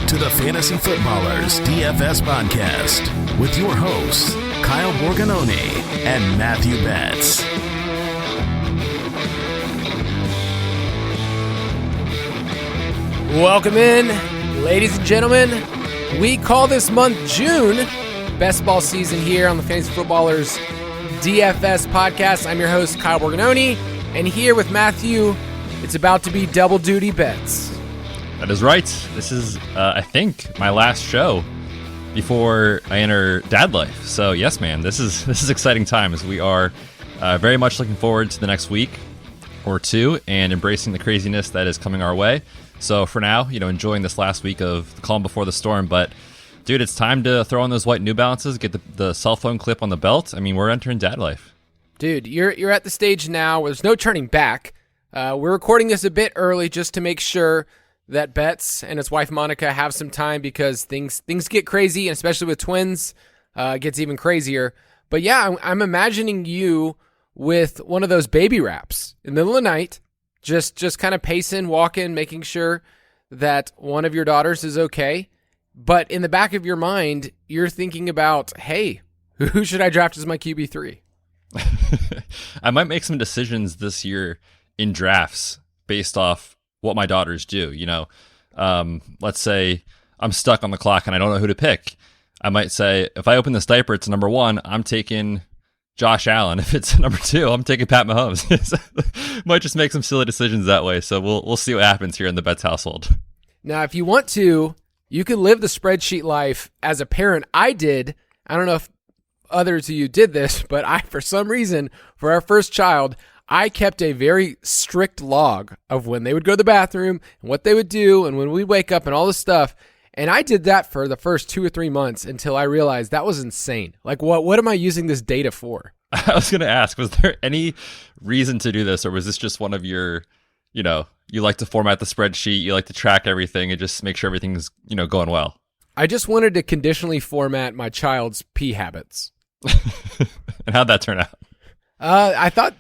to the Fantasy Footballers DFS Podcast with your hosts, Kyle Borganoni and Matthew Betz. Welcome in, ladies and gentlemen. We call this month June. Best ball season here on the Fantasy Footballers DFS Podcast. I'm your host, Kyle Borganoni, and here with Matthew, it's about to be double duty bets. That is right. This is, I think, my last show before I enter dad life. So yes, man, this is exciting times. We are very much looking forward to the next week or two and embracing the craziness that is coming our way. So for now, enjoying this last week of the calm before the storm. But dude, it's time to throw on those white New Balances, get the cell phone clip on the belt. I mean, we're entering dad life. Dude, you're at the stage now where there's no turning back. We're recording this a bit early just to make sure that Betz and his wife Monica have some time because things get crazy, and especially with twins, it gets even crazier. But yeah, I'm imagining you with one of those baby wraps in the middle of the night, just kind of pacing, walking, making sure that one of your daughters is okay. But in the back of your mind, you're thinking about, hey, who should I draft as my QB3? I might make some decisions this year in drafts based off what my daughters do. Let's say I'm stuck on the clock and I don't know who to pick. I might say, if I open this diaper, it's number one, I'm taking Josh Allen. If it's number two, I'm taking Pat Mahomes. Might just make some silly decisions that way. So we'll see what happens here in the Betz household. Now, if you want to, you can live the spreadsheet life as a parent. I did. I don't know if others of you did this, but for some reason, for our first child, I kept a very strict log of when they would go to the bathroom and what they would do and when we'd wake up and all this stuff. And I did that for the first 2 or 3 months until I realized that was insane. Like, what am I using this data for? I was going to ask, was there any reason to do this, or was this just one of your, you like to format the spreadsheet, you like to track everything and just make sure everything's, going well? I just wanted to conditionally format my child's pee habits. And how'd that turn out? I thought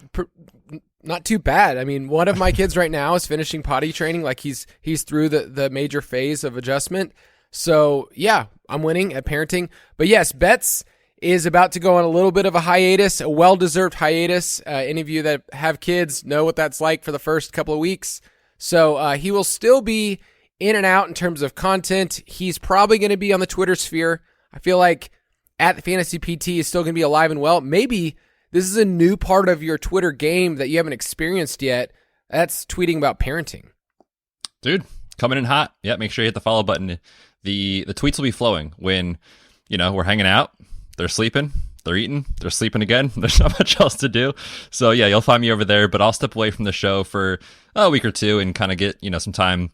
not too bad. I mean, one of my kids right now is finishing potty training. Like he's through the major phase of adjustment. So yeah, I'm winning at parenting. But yes, Betz is about to go on a little bit of a hiatus, a well-deserved hiatus. Any of you that have kids know what that's like for the first couple of weeks. So he will still be in and out in terms of content. He's probably going to be on the Twitter sphere. I feel like at the Fantasy PT is still going to be alive and well. Maybe this is a new part of your Twitter game that you haven't experienced yet. That's tweeting about parenting. Dude, coming in hot. Yeah, make sure you hit the follow button. The tweets will be flowing when, we're hanging out. They're sleeping. They're eating. They're sleeping again. There's not much else to do. So yeah, you'll find me over there, but I'll step away from the show for a week or two and kind of get, some time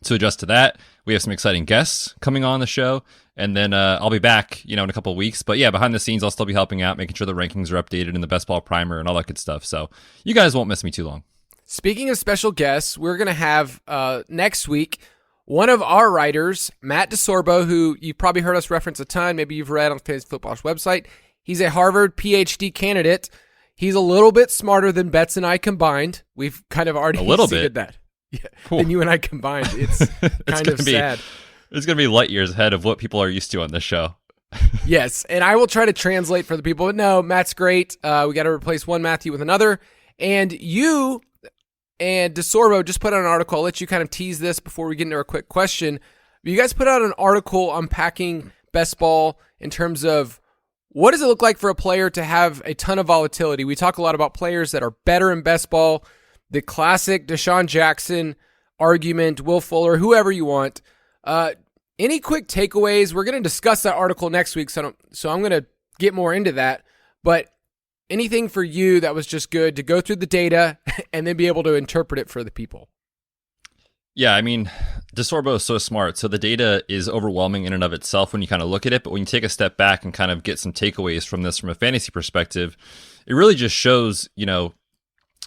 to adjust to that. We have some exciting guests coming on the show. And then I'll be back, in a couple of weeks. But yeah, behind the scenes, I'll still be helping out, making sure the rankings are updated in the best ball primer and all that good stuff. So you guys won't miss me too long. Speaking of special guests, we're going to have next week one of our writers, Matt DeSorbo, who you've probably heard us reference a ton. Maybe you've read on Fantasy Football's website. He's a Harvard PhD candidate. He's a little bit smarter than Betz and I combined. We've kind of already seeded that. Yeah, than you and I combined. It's kind of sad. It's going to be light years ahead of what people are used to on this show. Yes, and I will try to translate for the people. But no, Matt's great. We got to replace one Matthew with another. And you and DeSorbo just put out an article. I'll let you kind of tease this before we get into our quick question. You guys put out an article unpacking best ball in terms of what does it look like for a player to have a ton of volatility. We talk a lot about players that are better in best ball, the classic Deshaun Jackson argument, Will Fuller, whoever you want. Any quick takeaways? We're going to discuss that article next week, so I'm going to get more into that. But anything for you that was just good to go through the data and then be able to interpret it for the people? Yeah, I mean, DeSorbo is so smart. So the data is overwhelming in and of itself when you kind of look at it. But when you take a step back and kind of get some takeaways from this from a fantasy perspective, it really just shows,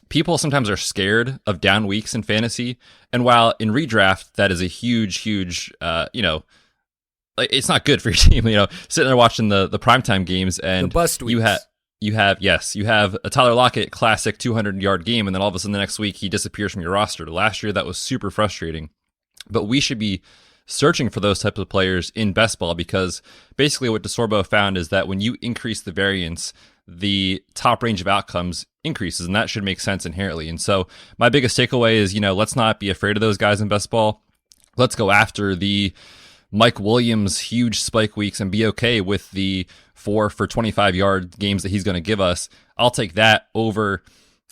people sometimes are scared of down weeks in fantasy. And while in redraft, that is a huge, it's not good for your team, sitting there watching the primetime games and the bust weeks. You have a Tyler Lockett classic 200-yard game, and then all of a sudden the next week he disappears from your roster. Last year, that was super frustrating. But we should be searching for those types of players in best ball, because basically what DeSorbo found is that when you increase the variance, the top range of outcomes increases, and that should make sense inherently. And so my biggest takeaway is, let's not be afraid of those guys in best ball. Let's go after the Mike Williams huge spike weeks and be okay with the 4 for 25-yard games that he's going to give us. I'll take that over,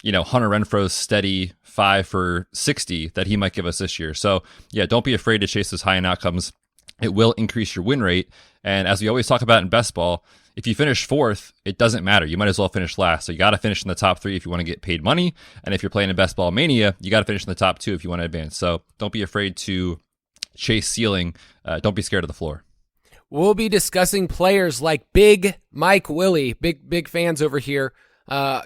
Hunter Renfro's steady 5 for 60 that he might give us this year. So yeah, don't be afraid to chase those high-end outcomes. It will increase your win rate. And as we always talk about in best ball, if you finish fourth, it doesn't matter. You might as well finish last. So you got to finish in the top 3 if you want to get paid money. And if you're playing in Best Ball Mania, you got to finish in the top 2 if you want to advance. So don't be afraid to chase ceiling. Don't be scared of the floor. We'll be discussing players like Big Mike Willie, big fans over here.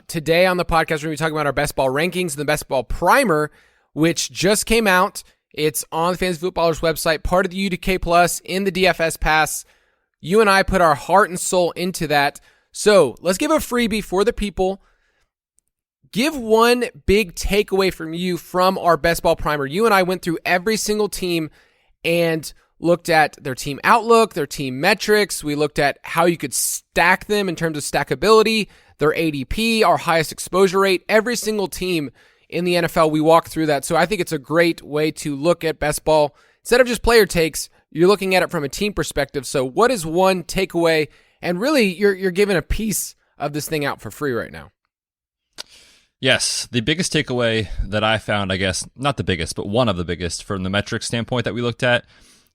Today on the podcast, we're going to be talking about our best ball rankings and the best ball primer, which just came out. It's on the Fantasy Footballers website, part of the UDK Plus in the DFS Pass. You and I put our heart and soul into that. So let's give a freebie for the people. Give one big takeaway from you from our best ball primer. You and I went through every single team and looked at their team outlook, their team metrics. We looked at how you could stack them in terms of stackability, their ADP, our highest exposure rate. Every single team in the NFL, we walked through that. So I think it's a great way to look at best ball. Instead of just player takes, you're looking at it from a team perspective. So what is one takeaway? And really, you're giving a piece of this thing out for free right now. Yes, the biggest takeaway that I found, I guess, not the biggest, but one of the biggest from the metric standpoint that we looked at,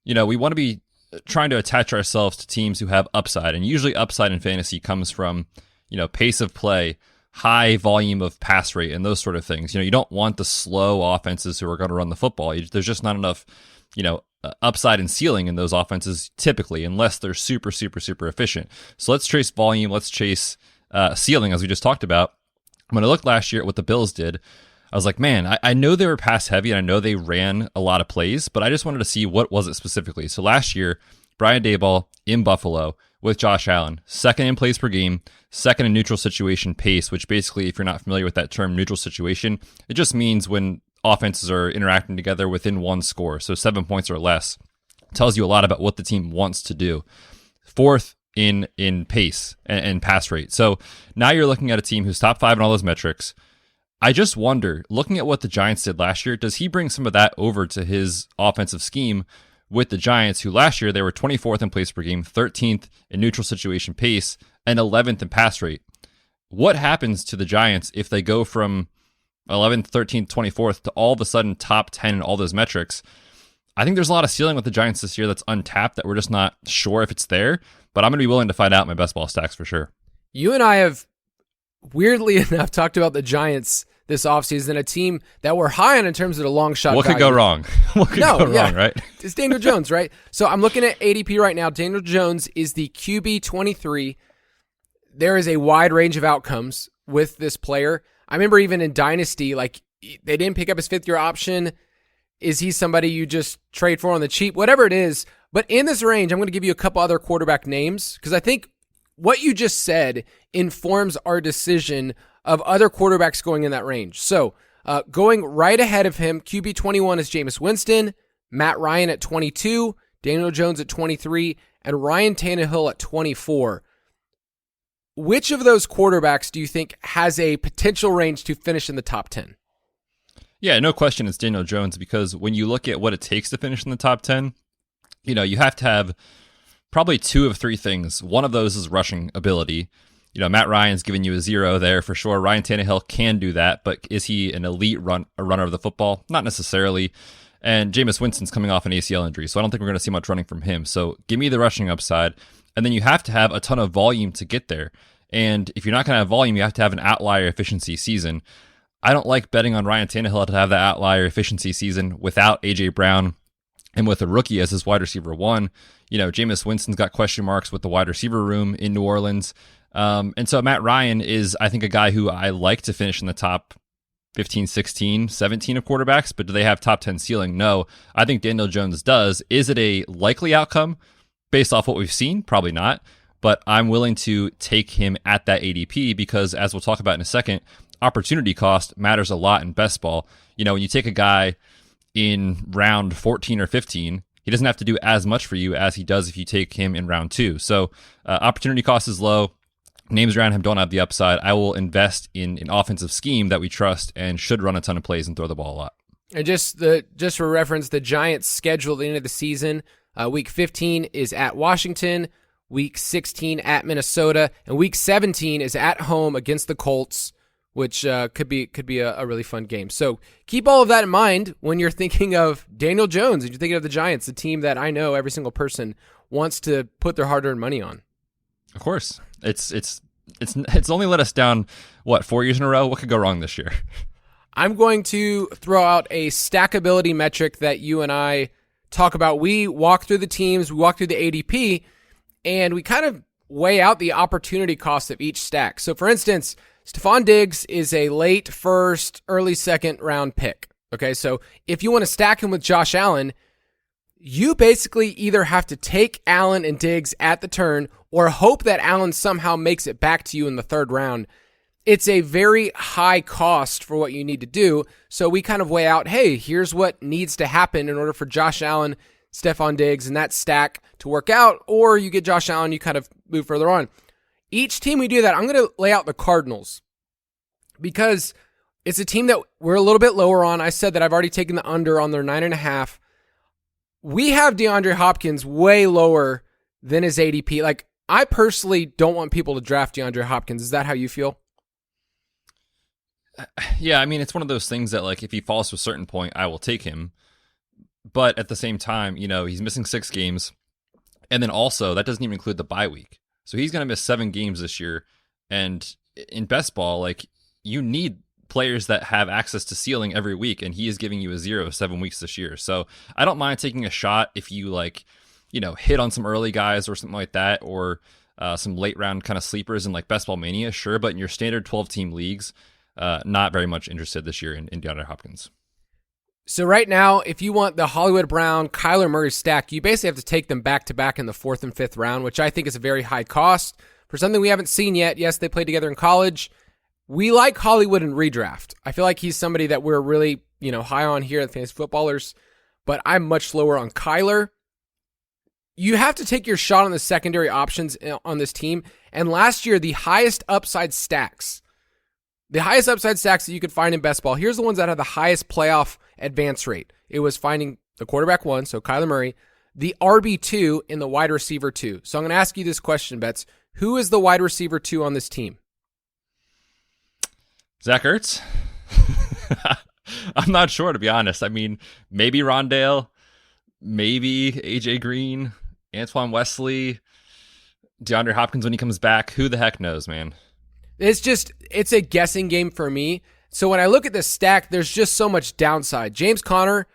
we want to be trying to attach ourselves to teams who have upside. And usually upside in fantasy comes from, pace of play, high volume of pass rate, and those sort of things. You don't want the slow offenses who are going to run the football. There's just not enough, upside and ceiling in those offenses typically, unless they're super, super, super efficient. So let's chase volume. Let's chase ceiling, as we just talked about. When I looked last year at what the Bills did, I was like, man, I know they were pass heavy and I know they ran a lot of plays, but I just wanted to see what was it specifically. So last year, Brian Daboll in Buffalo with Josh Allen, second in plays per game, second in neutral situation pace, which basically, if you're not familiar with that term, neutral situation, it just means when offenses are interacting together within one score, so 7 points or less. It tells you a lot about what the team wants to do. Fourth in pace and pass rate. So now you're looking at a team who's top 5 in all those metrics. I just wonder, looking at what the Giants did last year, does he bring some of that over to his offensive scheme with the Giants, who last year they were 24th in plays per game, 13th in neutral situation pace, and 11th in pass rate? What happens to the Giants if they go from 11th, 13th, 24th to all of a sudden top 10 in all those metrics? I think there's a lot of ceiling with the Giants this year that's untapped that we're just not sure if it's there, but I'm going to be willing to find out in my best ball stacks for sure. You and I have, weirdly enough, talked about the Giants this offseason, a team that we're high on in terms of the long shot What value. could go wrong? What could go wrong, right? It's Daniel Jones, right? So I'm looking at ADP right now. Daniel Jones is the QB 23. There is a wide range of outcomes with this player. I remember even in Dynasty, like, they didn't pick up his 5th-year option. Is he somebody you just trade for on the cheap? Whatever it is. But in this range, I'm going to give you a couple other quarterback names because I think what you just said informs our decision of other quarterbacks going in that range. So going right ahead of him, QB 21 is Jameis Winston, Matt Ryan at 22, Daniel Jones at 23, and Ryan Tannehill at 24. Which of those quarterbacks do you think has a potential range to finish in the top 10? Yeah, no question it's Daniel Jones, because when you look at what it takes to finish in the top 10, you have to have probably 2 of 3 things. One of those is rushing ability. Matt Ryan's giving you a 0 there for sure. Ryan Tannehill can do that, but is he an elite runner of the football? Not necessarily. And Jameis Winston's coming off an ACL injury, so I don't think we're going to see much running from him. So give me the rushing upside. And then you have to have a ton of volume to get there. And if you're not going to have volume, you have to have an outlier efficiency season. I don't like betting on Ryan Tannehill to have that outlier efficiency season without A.J. Brown and with a rookie as his wide receiver 1. Jameis Winston's got question marks with the wide receiver room in New Orleans. And so Matt Ryan is, I think, a guy who I like to finish in the top 15, 16, 17 of quarterbacks, but do they have top 10 ceiling? No. I think Daniel Jones does. Is it a likely outcome based off what we've seen? Probably not, but I'm willing to take him at that ADP because, as we'll talk about in a second, opportunity cost matters a lot in best ball. When you take a guy in round 14 or 15, he doesn't have to do as much for you as he does if you take him in round 2. So opportunity cost is low. Names around him don't have the upside. I will invest in an offensive scheme that we trust and should run a ton of plays and throw the ball a lot. And just for reference, the Giants' schedule at the end of the season, week 15 is at Washington, week 16 at Minnesota, and week 17 is at home against the Colts, which could be a really fun game. So keep all of that in mind when you're thinking of Daniel Jones and you're thinking of the Giants, the team that I know every single person wants to put their hard-earned money on. Of course. It's only let us down, 4 years in a row? What could go wrong this year? I'm going to throw out a stackability metric that you and I talk about. We walk through the teams, we walk through the ADP, and we kind of weigh out the opportunity cost of each stack. So for instance, Stephon Diggs is a late first, early second round pick. Okay, so if you want to stack him with Josh Allen, you basically either have to take Allen and Diggs at the turn or hope that Allen somehow makes it back to you in the third round. It's a very high cost for what you need to do. So we kind of weigh out, hey, here's what needs to happen in order for Josh Allen, Stephon Diggs, and that stack to work out. Or you get Josh Allen, you kind of move further on. Each team we do that, I'm going to lay out the Cardinals because it's a team that we're a little bit lower on. I said that I've already taken the under on their 9.5. We have DeAndre Hopkins way lower than his ADP. Like, I personally don't want people to draft DeAndre Hopkins. Is that how you feel? Yeah, I mean, it's one of those things that, like, if he falls to a certain point, I will take him. But at the same time, he's missing 6 games. And then also, that doesn't even include the bye week. So he's going to miss 7 games this year. And in best ball, like, you need players that have access to ceiling every week, and he is giving you a 0 7 weeks this year. So I don't mind taking a shot if you hit on some early guys or something like that, or some late round kind of sleepers in like Best Ball Mania, sure. But in your standard 12-team leagues, not very much interested this year in DeAndre Hopkins. So right now, if you want the Hollywood Brown, Kyler Murray stack, you basically have to take them back-to-back in the 4th and 5th round, which I think is a very high cost for something we haven't seen yet. Yes, they played together in college. We like Hollywood in redraft. I feel like he's somebody that we're really, high on here at Fantasy Footballers, but I'm much lower on Kyler. You have to take your shot on the secondary options on this team. And last year, the highest upside stacks that you could find in best ball, here's the ones that had the highest playoff advance rate. It was finding the quarterback 1, so Kyler Murray, the RB2, and the wide receiver 2. So I'm going to ask you this question, Betz. Who is the wide receiver 2 on this team? Zach Ertz? I'm not sure, to be honest. I mean, maybe Rondale, maybe AJ Green, Antoine Wesley, DeAndre Hopkins when he comes back. Who the heck knows, man? It's a guessing game for me. So when I look at this stack, there's just so much downside. James Conner,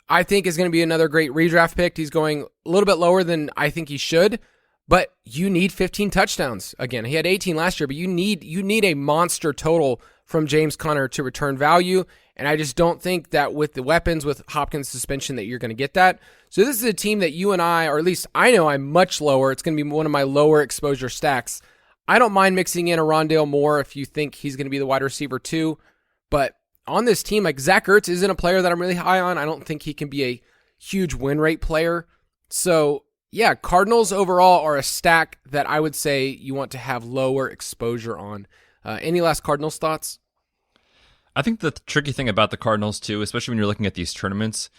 I think, is going to be another great redraft pick. He's going a little bit lower than I think he should, but you need 15 touchdowns. Again, he had 18 last year, but you need a monster total from James Conner to return value, and I just don't think that with the weapons, with Hopkins' suspension, that you're going to get that. So this is a team that you and I, or at least I know I'm much lower. It's going to be one of my lower exposure stacks. I don't mind mixing in a Rondale Moore if you think he's going to be the wide receiver 2, but on this team, like, Zach Ertz isn't a player that I'm really high on. I don't think he can be a huge win rate player. So yeah, Cardinals overall are a stack that I would say you want to have lower exposure on. Any last Cardinals thoughts? I think the tricky thing about the Cardinals, too, especially when you're looking at these tournaments,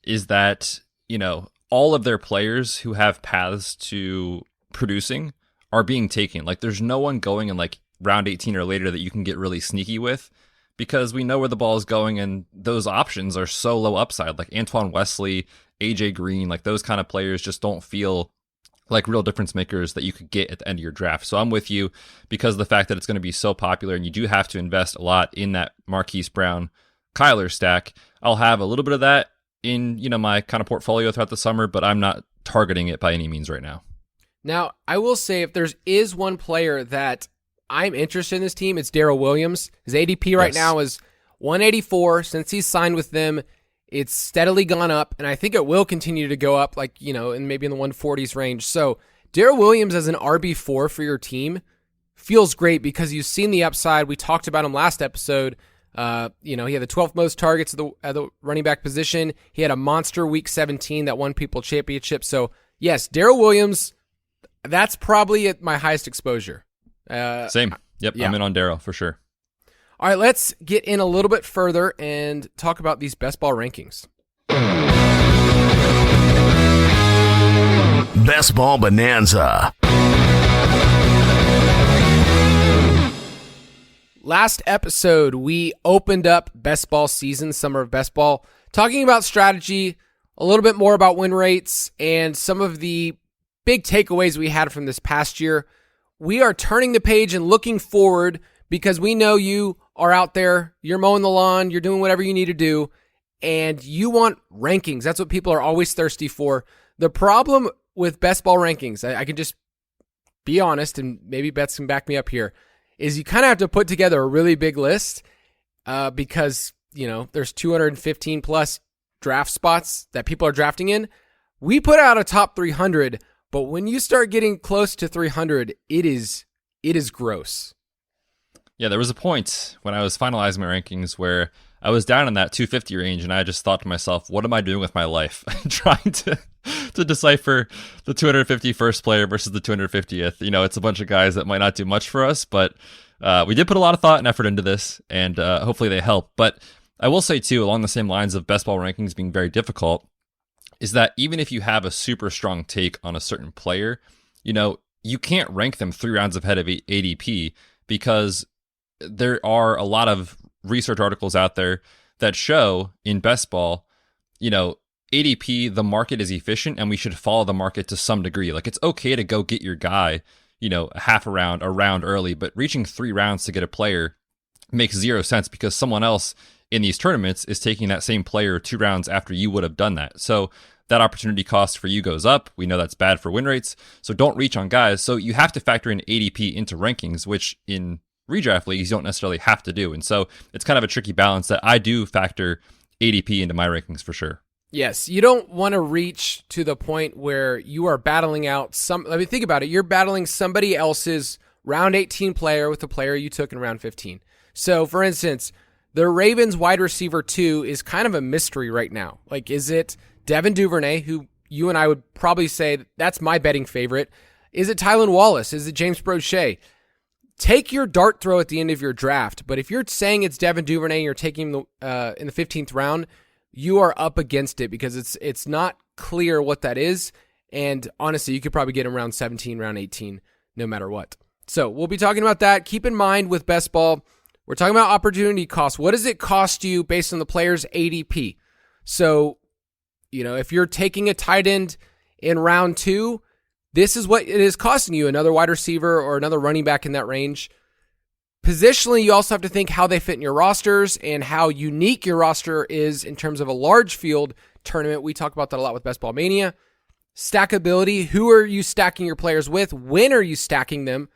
is that, all of their players who have paths to producing are being taken. Like, there's no one going in like round 18 or later that you can get really sneaky with, because we know where the ball is going, and those options are so low upside. Like Antoine Wesley, AJ Green, like those kind of players just don't feel like real difference makers that you could get at the end of your draft. So I'm with you because of the fact that it's going to be so popular, and you do have to invest a lot in that Marquise Brown Kyler stack. I'll have a little bit of that in, my kind of portfolio throughout the summer, but I'm not targeting it by any means right now. Now, I will say, if there is one player that I'm interested in this team, it's Darrell Williams. His ADP right now is 184. Since he's signed with them, it's steadily gone up, and I think it will continue to go up, like, and maybe in the 140s range. So Darrell Williams as an RB4 for your team feels great because you've seen the upside. We talked about him last episode. He had the 12th most targets at the running back position. He had a monster week 17 that won people championships. So, yes, Darrell Williams, that's probably at my highest exposure. Same. Yep, yeah. I'm in on Darrell for sure. All right, let's get in a little bit further and talk about these best ball rankings. Best Ball Bonanza. Last episode, we opened up best ball season, summer of best ball, talking about strategy, a little bit more about win rates, and some of the big takeaways we had from this past year. We are turning the page and looking forward because we know you are out there, you're mowing the lawn, you're doing whatever you need to do, and you want rankings. That's what people are always thirsty for. The problem with best ball rankings, I can just be honest, and maybe Betz can back me up here, is you kind of have to put together a really big list because, there's 215 plus draft spots that people are drafting in. We put out a top 300, but when you start getting close to 300, it is gross. Yeah, there was a point when I was finalizing my rankings where I was down in that 250 range, and I just thought to myself, what am I doing with my life? Trying to decipher the 251st player versus the 250th. It's a bunch of guys that might not do much for us, but we did put a lot of thought and effort into this, and hopefully they help. But I will say, too, along the same lines of best ball rankings being very difficult, is that even if you have a super strong take on a certain player, you can't rank them 3 rounds ahead of ADP because there are a lot of research articles out there that show in best ball, ADP, the market is efficient and we should follow the market to some degree. Like, it's okay to go get your guy, half a round early, but reaching 3 rounds to get a player makes zero sense because someone else in these tournaments is taking that same player 2 rounds after you would have done that. So that opportunity cost for you goes up. We know that's bad for win rates. So don't reach on guys. So you have to factor in ADP into rankings, which in redraft leagues you don't necessarily have to do. And so it's kind of a tricky balance that I do factor ADP into my rankings for sure. Yes, you don't want to reach to the point where you are battling out think about it. You're battling somebody else's round 18 player with the player you took in round 15. So for instance, the Ravens wide receiver 2 is kind of a mystery right now. Like, is it Devin Duvernay, who you and I would probably say that's my betting favorite? Is it Tylan Wallace? Is it James Brochet? Take your dart throw at the end of your draft, but if you're saying it's Devin Duvernay and you're taking him in the 15th round, you are up against it because it's not clear what that is, and honestly, you could probably get him round 17, round 18, no matter what. So we'll be talking about that. Keep in mind with best ball, we're talking about opportunity cost. What does it cost you based on the player's ADP? So, if you're taking a tight end in round 2, this is what it is costing you, another wide receiver or another running back in that range. Positionally, you also have to think how they fit in your rosters and how unique your roster is in terms of a large field tournament. We talk about that a lot with Best Ball Mania. Stackability, who are you stacking your players with? When are you stacking them?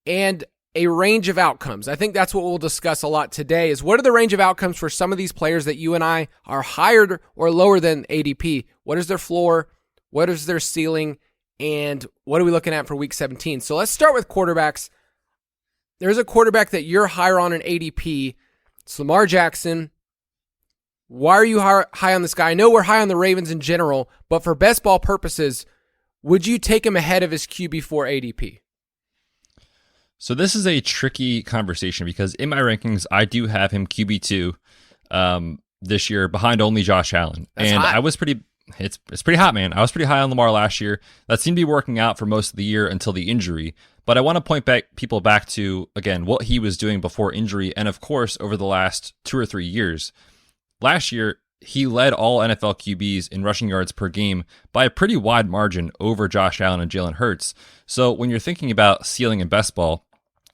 And a range of outcomes. I think that's what we'll discuss a lot today is what are the range of outcomes for some of these players that you and I are higher or lower than ADP? What is their floor? What is their ceiling? And what are we looking at for week 17? So let's start with quarterbacks. There's a quarterback that you're higher on in ADP. It's Lamar Jackson. Why are you high on this guy? I know we're high on the Ravens in general, but for best ball purposes, would you take him ahead of his QB4 ADP? So this is a tricky conversation because in my rankings, I do have him QB2 this year behind only Josh Allen. That's and hot. I was it's pretty hot, man. I was pretty high on Lamar last year. That seemed to be working out for most of the year until the injury. But I want to point people back to, again, what he was doing before injury and, of course, over the last 2 or 3 years. Last year, he led all NFL QBs in rushing yards per game by a pretty wide margin over Josh Allen and Jalen Hurts. So when you're thinking about ceiling and best ball,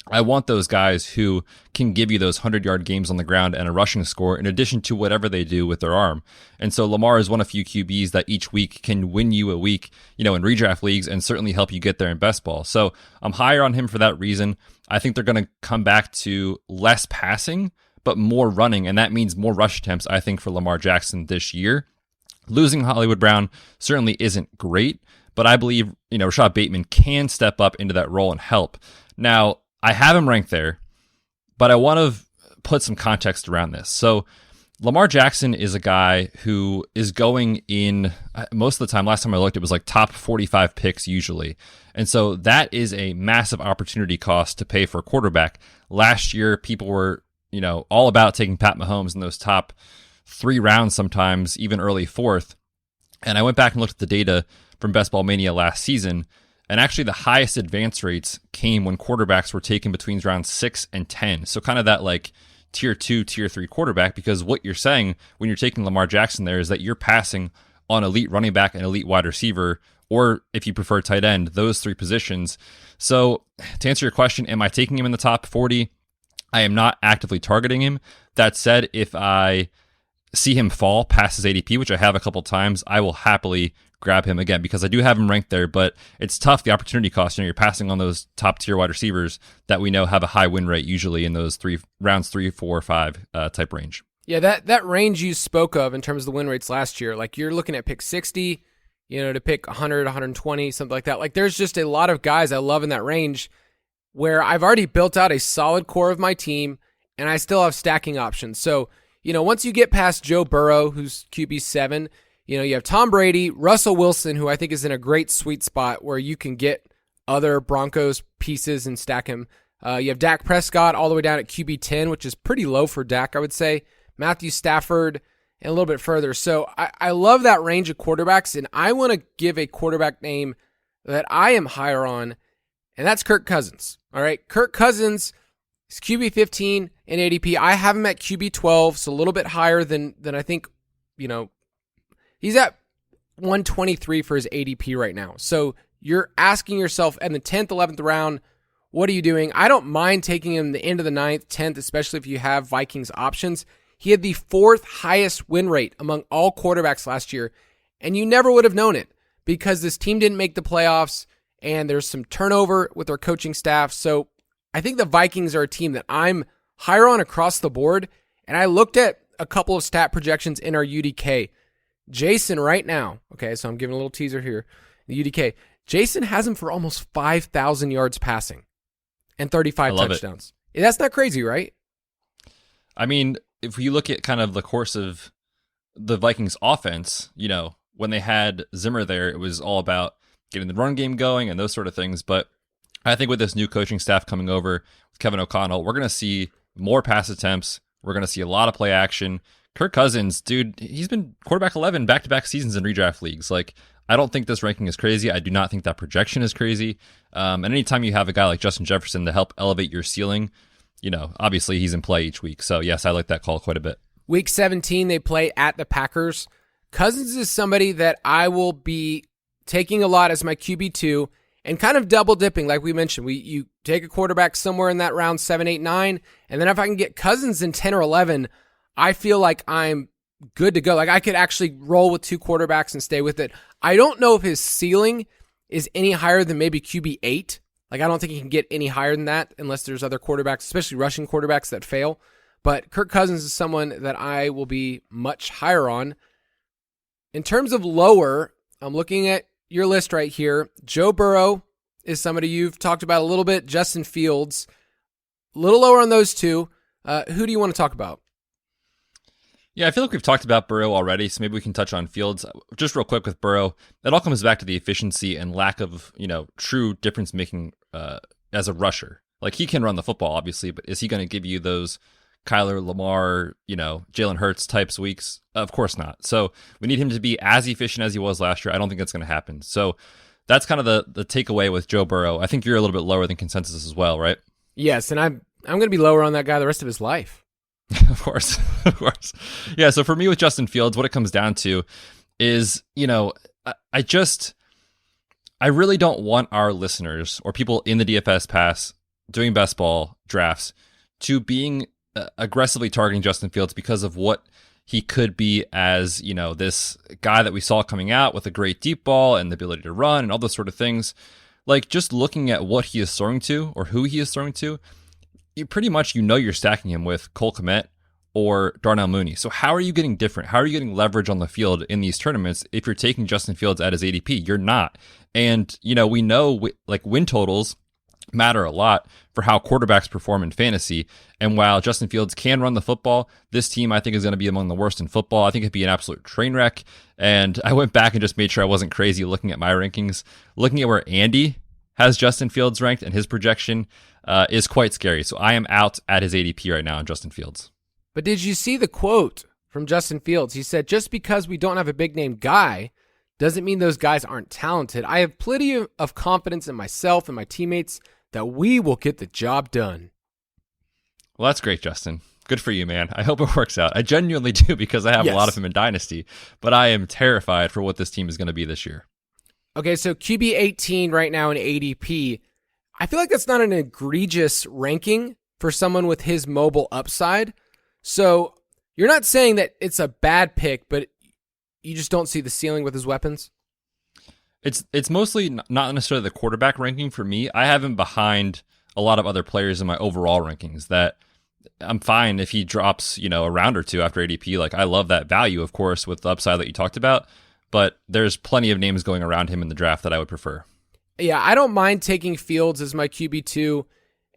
I want those guys who can give you those 100-yard games on the ground and a rushing score in addition to whatever they do with their arm. And so Lamar is one of few QBs that each week can win you a week, in redraft leagues and certainly help you get there in best ball. So I'm higher on him for that reason. I think they're going to come back to less passing, but more running, and that means more rush attempts, I think, for Lamar Jackson this year. Losing Hollywood Brown certainly isn't great, but I believe, Rashad Bateman can step up into that role and help. Now, I have him ranked there, but I want to put some context around this. So Lamar Jackson is a guy who is going in most of the time. Last time I looked, it was like top 45 picks usually. And so that is a massive opportunity cost to pay for a quarterback. Last year, people were, all about taking Pat Mahomes in those top 3 rounds, sometimes even early 4th. And I went back and looked at the data from Best Ball Mania last season. And actually the highest advance rates came when quarterbacks were taken between rounds 6 and 10. So kind of that like tier 2, tier 3 quarterback, because what you're saying when you're taking Lamar Jackson there is that you're passing on elite running back and elite wide receiver, or if you prefer tight end, those 3 positions. So to answer your question, am I taking him in the top 40? I am not actively targeting him. That said, if I see him fall past his ADP, which I have a couple times, I will happily grab him again because I do have him ranked there, but it's tough, the opportunity cost. You're passing on those top tier wide receivers that we know have a high win rate usually in those rounds 3, 4, 5 type range. Yeah, that range you spoke of in terms of the win rates last year, like you're looking at pick 60, to pick 100, 120, something like that. Like there's just a lot of guys I love in that range where I've already built out a solid core of my team and I still have stacking options. So, once you get past Joe Burrow, who's QB7, you have Tom Brady, Russell Wilson, who I think is in a great sweet spot where you can get other Broncos pieces and stack him. You have Dak Prescott all the way down at QB10, which is pretty low for Dak, I would say. Matthew Stafford, and a little bit further. So I love that range of quarterbacks, and I want to give a quarterback name that I am higher on, and that's Kirk Cousins. All right, Kirk Cousins is QB15 in ADP. I have him at QB12, so a little bit higher than I think, he's at 123 for his ADP right now. So you're asking yourself in the 10th, 11th round, what are you doing? I don't mind taking him the end of the 9th, 10th, especially if you have Vikings options. He had the 4th highest win rate among all quarterbacks last year, and you never would have known it because this team didn't make the playoffs, and there's some turnover with their coaching staff. So I think the Vikings are a team that I'm higher on across the board, and I looked at a couple of stat projections in our UDK. Jason right now, okay, so I'm giving a little teaser here, the UDK. Jason has him for almost 5,000 yards passing and 35 touchdowns. That's not crazy, right? I mean, if you look at kind of the course of the Vikings offense, when they had Zimmer there, it was all about getting the run game going and those sort of things. But I think with this new coaching staff coming over with Kevin O'Connell, we're going to see more pass attempts. We're going to see a lot of play action. Kirk Cousins, dude, he's been quarterback 11 back-to-back seasons in redraft leagues. Like, I don't think this ranking is crazy. I do not think that projection is crazy. And anytime you have a guy like Justin Jefferson to help elevate your ceiling, obviously he's in play each week. So, yes, I like that call quite a bit. Week 17, they play at the Packers. Cousins is somebody that I will be taking a lot as my QB2 and kind of double dipping, like we mentioned. You take a quarterback somewhere in that round 7, 8, 9, and then if I can get Cousins in 10 or 11, I feel like I'm good to go. Like I could actually roll with 2 quarterbacks and stay with it. I don't know if his ceiling is any higher than maybe QB8. Like I don't think he can get any higher than that unless there's other quarterbacks, especially rushing quarterbacks that fail. But Kirk Cousins is someone that I will be much higher on. In terms of lower, I'm looking at your list right here. Joe Burrow is somebody you've talked about a little bit. Justin Fields, a little lower on those 2. Who do you want to talk about? Yeah, I feel like we've talked about Burrow already, so maybe we can touch on Fields. Just real quick with Burrow, it all comes back to the efficiency and lack of, true difference-making as a rusher. Like, he can run the football, obviously, but is he going to give you those Kyler, Lamar, Jalen Hurts types weeks? Of course not. So we need him to be as efficient as he was last year. I don't think that's going to happen. So that's kind of the takeaway with Joe Burrow. I think you're a little bit lower than consensus as well, right? Yes, and I'm going to be lower on that guy the rest of his life. Of course. Yeah, so for me with Justin Fields, what it comes down to is, I really don't want our listeners or people in the DFS pass doing best ball drafts to being aggressively targeting Justin Fields because of what he could be as, this guy that we saw coming out with a great deep ball and the ability to run and all those sort of things. Like, just looking at what he is throwing to or who he is throwing to, you pretty much, you're stacking him with Cole Kmet or Darnell Mooney. So how are you getting different? How are you getting leverage on the field in these tournaments if you're taking Justin Fields at his ADP? You're not. And, we know, like, win totals matter a lot for how quarterbacks perform in fantasy. And while Justin Fields can run the football, this team I think is going to be among the worst in football. I think it'd be an absolute train wreck. And I went back and just made sure I wasn't crazy looking at my rankings. Looking at where Andy has Justin Fields ranked and his projection is quite scary. So I am out at his ADP right now on Justin Fields. But did you see the quote from Justin Fields? He said, just because we don't have a big name guy doesn't mean those guys aren't talented. I have plenty of confidence in myself and my teammates that we will get the job done. Well, that's great, Justin. Good for you, man. I hope it works out. I genuinely do because I have a lot of him in Dynasty, but I am terrified for what this team is going to be this year. Okay, so QB 18 right now in ADP. I feel like that's not an egregious ranking for someone with his mobile upside. So you're not saying that it's a bad pick, but you just don't see the ceiling with his weapons? It's mostly not necessarily the quarterback ranking for me. I have him behind a lot of other players in my overall rankings that I'm fine if he drops, a round or two after ADP. Like, I love that value, of course, with the upside that you talked about, but there's plenty of names going around him in the draft that I would prefer. Yeah, I don't mind taking Fields as my QB2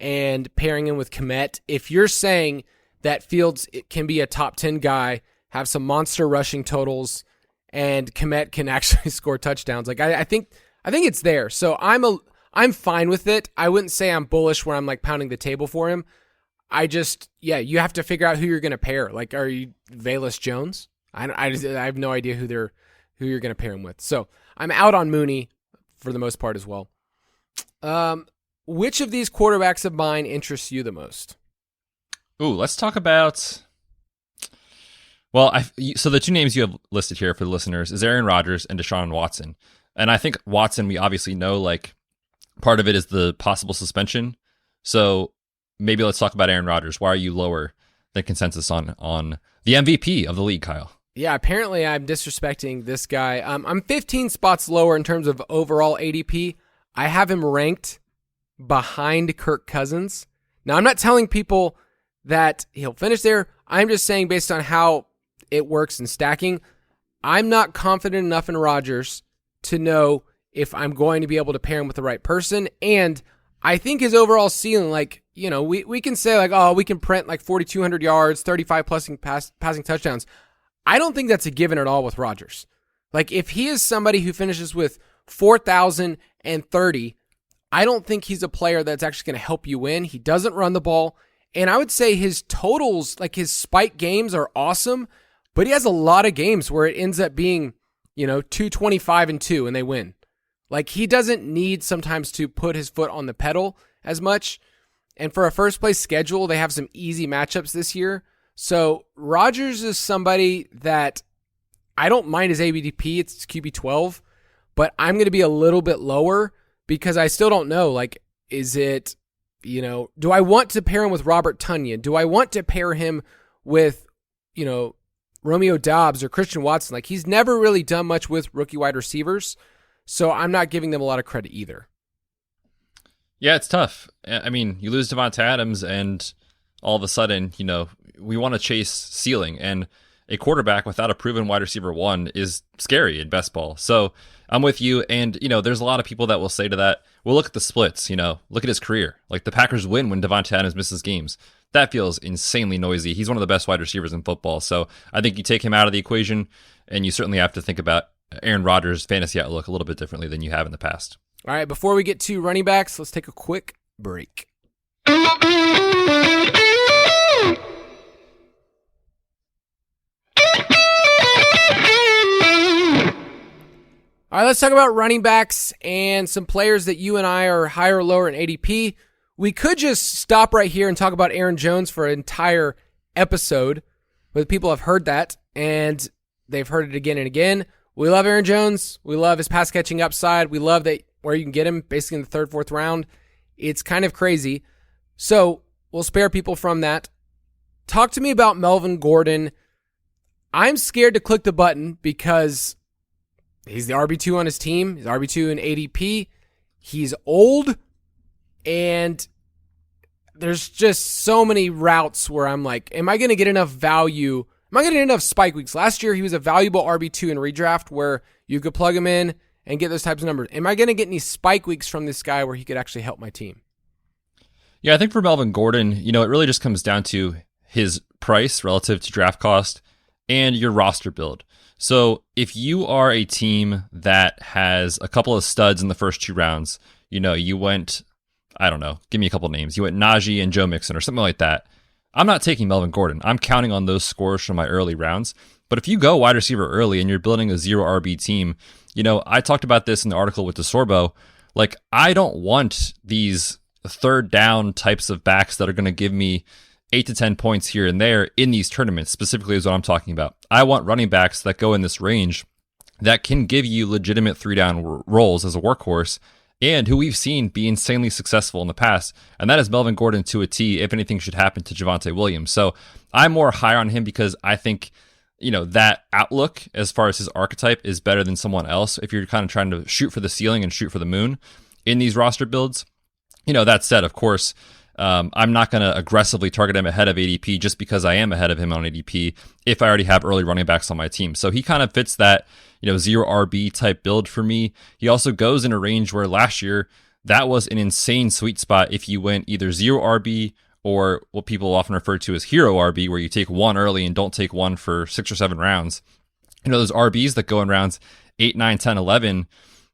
and pairing him with Kmet. If you're saying that Fields can be a top 10 guy, have some monster rushing totals, and Kmet can actually score touchdowns. Like I think it's there. So I'm fine with it. I wouldn't say I'm bullish where I'm like pounding the table for him. You have to figure out who you're going to pair. Like, are you Velus Jones? I have no idea who you're going to pair him with. So I'm out on Mooney for the most part as well. Which of these quarterbacks of mine interests you the most? Ooh, let's talk about. Well, so the two names you have listed here for the listeners is Aaron Rodgers and Deshaun Watson. And I think Watson, we obviously know, like, part of it is the possible suspension. So maybe let's talk about Aaron Rodgers. Why are you lower than consensus on the MVP of the league, Kyle? Yeah, apparently I'm disrespecting this guy. I'm 15 spots lower in terms of overall ADP. I have him ranked behind Kirk Cousins. Now, I'm not telling people that he'll finish there. I'm just saying based on how it works in stacking, I'm not confident enough in Rodgers to know if I'm going to be able to pair him with the right person. And I think his overall ceiling, like, we can say like, oh, we can print like 4,200 yards, 35 plus passing touchdowns. I don't think that's a given at all with Rodgers. Like, if he is somebody who finishes with 4,030, I don't think he's a player that's actually going to help you win. He doesn't run the ball. And I would say his totals, like his spike games, are awesome, but he has a lot of games where it ends up being, 225-2 and they win. Like, he doesn't need sometimes to put his foot on the pedal as much. And for a first place schedule, they have some easy matchups this year. So Rodgers is somebody that I don't mind his ADP. It's QB12, but I'm going to be a little bit lower because I still don't know. Like, is it, do I want to pair him with Robert Tonyan? Do I want to pair him with, Romeo Doubs or Christian Watson? Like, he's never really done much with rookie wide receivers, so I'm not giving them a lot of credit either. Yeah, it's tough. I mean, you lose Devonta Adams, and all of a sudden, we want to chase ceiling, and a quarterback without a proven wide receiver one is scary in best ball. So I'm with you, and there's a lot of people that will say to that, well, look at the splits. Look at his career. Like, the Packers win when Devonta Adams misses games. That feels insanely noisy. He's one of the best wide receivers in football. So I think you take him out of the equation, and you certainly have to think about Aaron Rodgers' fantasy outlook a little bit differently than you have in the past. All right, before we get to running backs, let's take a quick break. All right, let's talk about running backs and some players that you and I are higher or lower in ADP. We could just stop right here and talk about Aaron Jones for an entire episode, but people have heard that, and they've heard it again and again. We love Aaron Jones. We love his pass-catching upside. We love that where you can get him basically in the third, fourth round. It's kind of crazy. So we'll spare people from that. Talk to me about Melvin Gordon. I'm scared to click the button because he's the RB2 on his team. He's RB2 in ADP. He's old, and there's just so many routes where I'm like, am I going to get enough value? Am I going to get enough spike weeks? Last year, he was a valuable RB2 in redraft where you could plug him in and get those types of numbers. Am I going to get any spike weeks from this guy where he could actually help my team? Yeah, I think for Melvin Gordon, it really just comes down to his price relative to draft cost and your roster build. So if you are a team that has a couple of studs in the first 2 rounds, you went, I don't know, give me a couple names. You went Najee and Joe Mixon or something like that. I'm not taking Melvin Gordon. I'm counting on those scores from my early rounds. But if you go wide receiver early and you're building a 0 RB team, I talked about this in the article with DeSorbo. Like, I don't want these third down types of backs that are going to give me 8 to 10 points here and there in these tournaments, specifically is what I'm talking about. I want running backs that go in this range that can give you legitimate 3-down roles as a workhorse and who we've seen be insanely successful in the past. And that is Melvin Gordon to a T if anything should happen to Javonte Williams. So I'm more high on him because I think, that outlook as far as his archetype is better than someone else if you're kind of trying to shoot for the ceiling and shoot for the moon in these roster builds. That said, of course, I'm not going to aggressively target him ahead of ADP just because I am ahead of him on ADP if I already have early running backs on my team. So he kind of fits that, 0 RB type build for me. He also goes in a range where last year that was an insane sweet spot if you went either 0 RB or what people often refer to as hero RB, where you take 1 early and don't take 1 for 6 or 7 rounds. Those RBs that go in rounds 8, 9, 10, 11,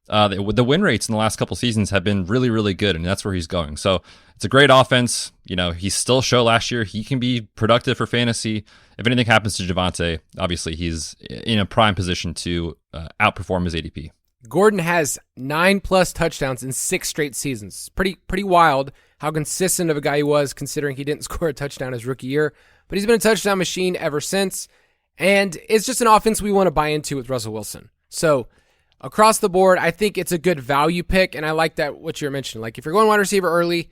the win rates in the last couple seasons have been really, really good, and that's where he's going. So it's a great offense. He still showed last year he can be productive for fantasy. If anything happens to Javonte, obviously he's in a prime position to outperform his ADP. Gordon has 9+ touchdowns in 6 straight seasons. Pretty wild how consistent of a guy he was, considering he didn't score a touchdown his rookie year. But he's been a touchdown machine ever since, and it's just an offense we want to buy into with Russell Wilson. So across the board, I think it's a good value pick, and I like that what you're mentioning. Like, if you're going wide receiver early,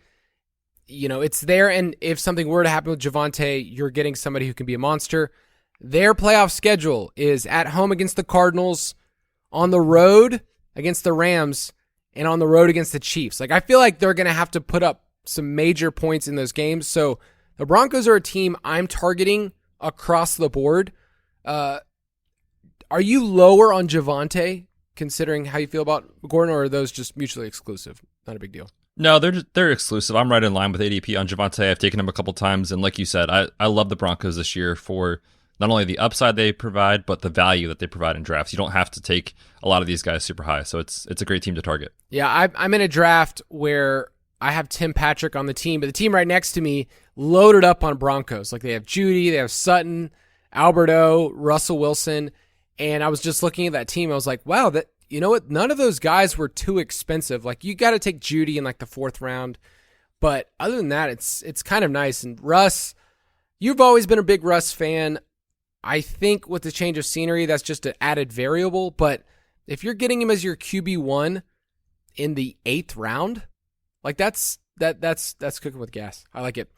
it's there, and if something were to happen with Javonte, you're getting somebody who can be a monster. Their playoff schedule is at home against the Cardinals, on the road against the Rams, and on the road against the Chiefs. Like, I feel like they're going to have to put up some major points in those games. So the Broncos are a team I'm targeting across the board. Are you lower on Javonte, considering how you feel about Gordon, or are those just mutually exclusive? Not a big deal. No, they're exclusive. I'm right in line with ADP on Javonte. I've taken him a couple times, and like you said, I love the Broncos this year for not only the upside they provide, but the value that they provide in drafts. You don't have to take a lot of these guys super high, so it's a great team to target. Yeah, I'm in a draft where I have Tim Patrick on the team, but the team right next to me loaded up on Broncos. Like, they have Judy, they have Sutton, Alberto, Russell Wilson, and I was just looking at that team. I was like, wow, that, you know what? None of those guys were too expensive. Like, you got to take Judy in like the 4th round, but other than that, it's kind of nice. And Russ, you've always been a big Russ fan. I think with the change of scenery, that's just an added variable. But if you're getting him as your QB1 in the 8th round, like that's cooking with gas. I like it.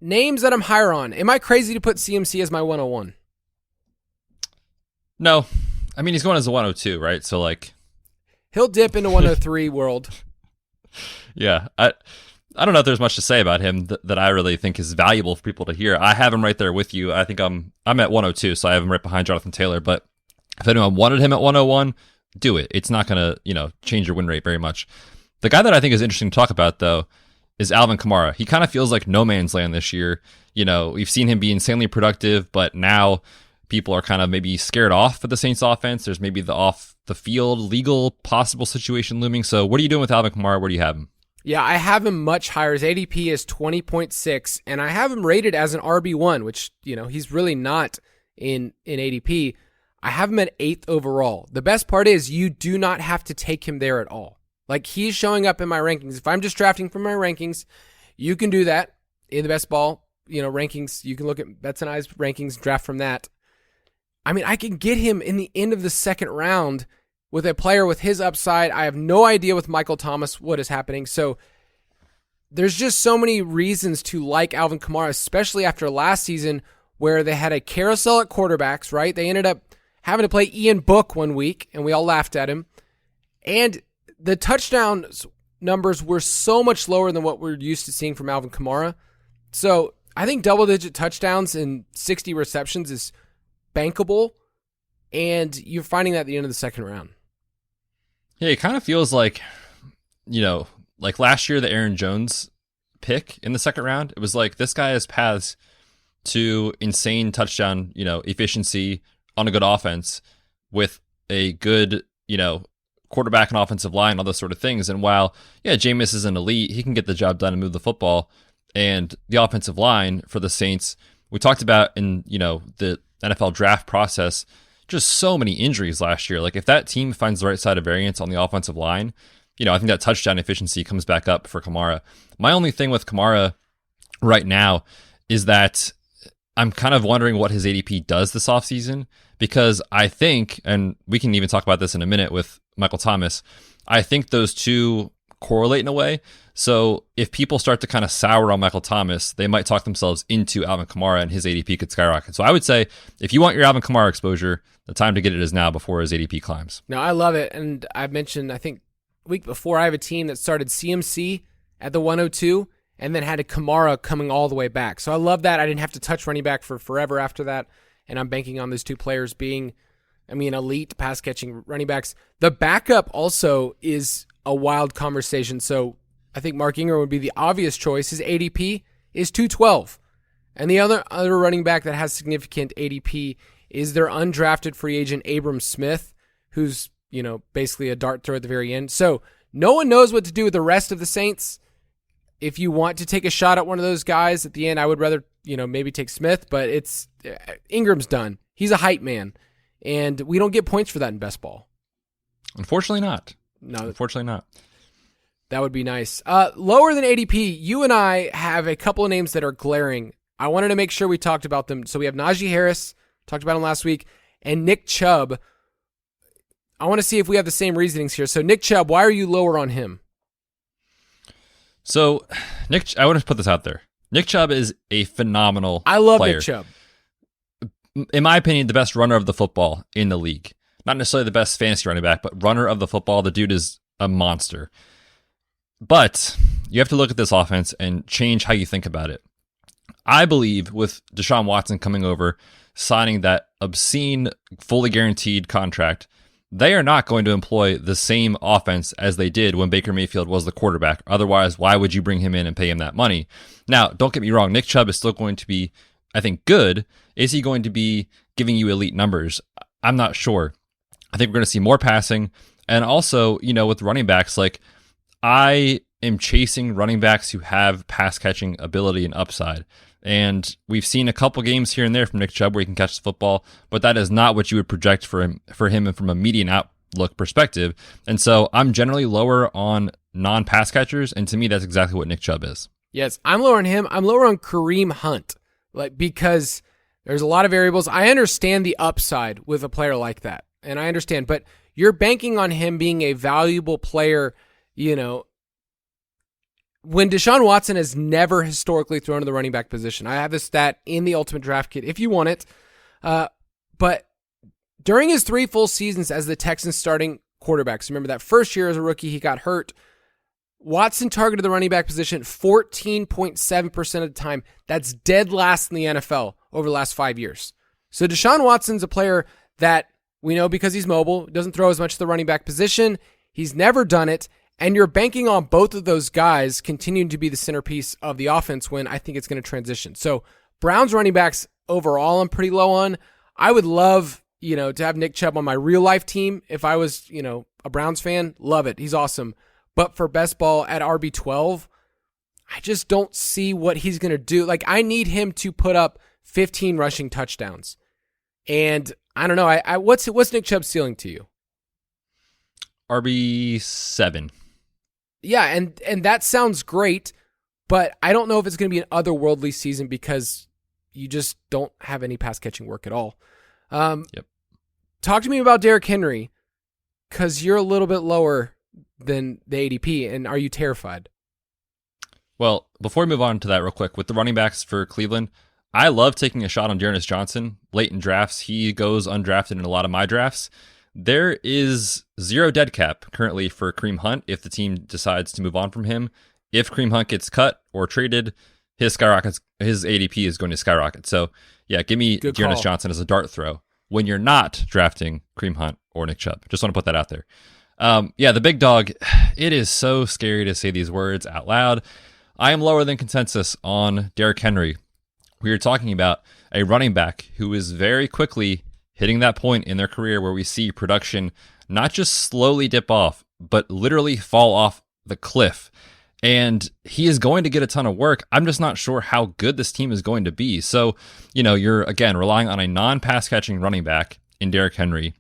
Names that I'm higher on. Am I crazy to put CMC as my 101? No. I mean, he's going as a 102, right? So, like, he'll dip into 103 world. Yeah. I don't know if there's much to say about him that I really think is valuable for people to hear. I have him right there with you. I think I'm at 102, so I have him right behind Jonathan Taylor. But if anyone wanted him at 101, do it. It's not going to, change your win rate very much. The guy that I think is interesting to talk about, though, is Alvin Kamara. He kind of feels like no man's land this year. We've seen him be insanely productive, but now people are kind of maybe scared off of the Saints offense. There's maybe the off the field legal possible situation looming. So what are you doing with Alvin Kamara? Where do you have him? Yeah, I have him much higher. His ADP is 20.6, and I have him rated as an RB1, which, he's really not in ADP. I have him at 8th overall. The best part is you do not have to take him there at all. Like, he's showing up in my rankings. If I'm just drafting from my rankings, you can do that in the best ball, rankings. You can look at Betz and I's rankings, draft from that. I mean, I can get him in the end of the 2nd round with a player with his upside. I have no idea with Michael Thomas what is happening. So there's just so many reasons to like Alvin Kamara, especially after last season where they had a carousel at quarterbacks, right? They ended up having to play Ian Book one week, and we all laughed at him. And the touchdown numbers were so much lower than what we're used to seeing from Alvin Kamara. So I think double-digit touchdowns and 60 receptions is bankable, and you're finding that at the end of the 2nd round. Yeah, it kind of feels like, like last year, the Aaron Jones pick in the second round, it was like, this guy has paths to insane touchdown, efficiency on a good offense with a good, quarterback and offensive line, all those sort of things. And while, Jameis is an elite, he can get the job done and move the football. And the offensive line for the Saints, we talked about in, the NFL draft process, just so many injuries last year. Like if that team finds the right side of variance on the offensive line, I think that touchdown efficiency comes back up for Kamara. My only thing with Kamara right now is that I'm kind of wondering what his ADP does this offseason, because I think, and we can even talk about this in a minute with Michael Thomas, I think those two correlate in a way. So if people start to kind of sour on Michael Thomas, they might talk themselves into Alvin Kamara and his ADP could skyrocket. So I would say if you want your Alvin Kamara exposure, the time to get it is now before his ADP climbs. No, I love it. And I mentioned, I think week before, I have a team that started CMC at the 102 and then had a Kamara coming all the way back. So I love that. I didn't have to touch running back for forever after that. And I'm banking on those two players being, elite pass catching running backs. The backup also is a wild conversation. So I think Mark Ingram would be the obvious choice. His ADP is 212. And the other running back that has significant ADP is their undrafted free agent Abram Smith, who's, basically a dart throw at the very end. So no one knows what to do with the rest of the Saints. If you want to take a shot at one of those guys at the end, I would rather, maybe take Smith, but it's Ingram's done. He's a hype man, and we don't get points for that in best ball. Unfortunately not. No. Unfortunately not. That would be nice. Lower than ADP, you and I have a couple of names that are glaring. I wanted to make sure we talked about them. So we have Najee Harris, talked about him last week, and Nick Chubb. I want to see if we have the same reasonings here. So Nick Chubb, why are you lower on him? So I want to put this out there. Nick Chubb is a phenomenal player. I love Nick Chubb. In my opinion, the best runner of the football in the league. Not necessarily the best fantasy running back, but runner of the football. The dude is a monster. But you have to look at this offense and change how you think about it. I believe with Deshaun Watson coming over, signing that obscene, fully guaranteed contract, they are not going to employ the same offense as they did when Baker Mayfield was the quarterback. Otherwise, why would you bring him in and pay him that money? Now, don't get me wrong. Nick Chubb is still going to be, I think, good. Is he going to be giving you elite numbers? I'm not sure. I think we're going to see more passing. And also, with running backs, like I am chasing running backs who have pass catching ability and upside. And we've seen a couple games here and there from Nick Chubb where he can catch the football, but that is not what you would project for him and from a median outlook perspective. And so I'm generally lower on non-pass catchers, and to me, that's exactly what Nick Chubb is. Yes, I'm lower on him. I'm lower on Kareem Hunt, because there's a lot of variables. I understand the upside with a player like that, and I understand, but you're banking on him being a valuable player, when Deshaun Watson has never historically thrown to the running back position. I have this stat in the Ultimate Draft Kit if you want it. But during his 3 full seasons as the Texans starting quarterbacks, remember that first year as a rookie, he got hurt. Watson targeted the running back position 14.7% of the time. That's dead last in the NFL over the last 5 years. So Deshaun Watson's a player that we know because he's mobile, doesn't throw as much to the running back position. He's never done it. And you're banking on both of those guys continuing to be the centerpiece of the offense when I think it's going to transition. So Browns running backs overall, I'm pretty low on. I would love, to have Nick Chubb on my real life team. If I was, a Browns fan, love it. He's awesome. But for best ball at RB12, I just don't see what he's going to do. Like I need him to put up 15 rushing touchdowns. And I don't know. What's Nick Chubb's ceiling to you? RB7. Yeah, and that sounds great, but I don't know if it's going to be an otherworldly season because you just don't have any pass catching work at all. Yep. Talk to me about Derrick Henry, because you're a little bit lower than the ADP, and are you terrified? Well, before we move on to that real quick, with the running backs for Cleveland, I love taking a shot on Dearness Johnson late in drafts. He goes undrafted in a lot of my drafts. There is 0 dead cap currently for Kareem Hunt if the team decides to move on from him. If Kareem Hunt gets cut or traded, his ADP is going to skyrocket. So, yeah, give me Dearness Johnson as a dart throw when you're not drafting Kareem Hunt or Nick Chubb. Just want to put that out there. Yeah, the big dog, it is so scary to say these words out loud. I am lower than consensus on Derrick Henry. We are talking about a running back who is very quickly hitting that point in their career where we see production not just slowly dip off, but literally fall off the cliff. And he is going to get a ton of work. I'm just not sure how good this team is going to be. So, you're, again, relying on a non-pass catching running back in Derrick Henry,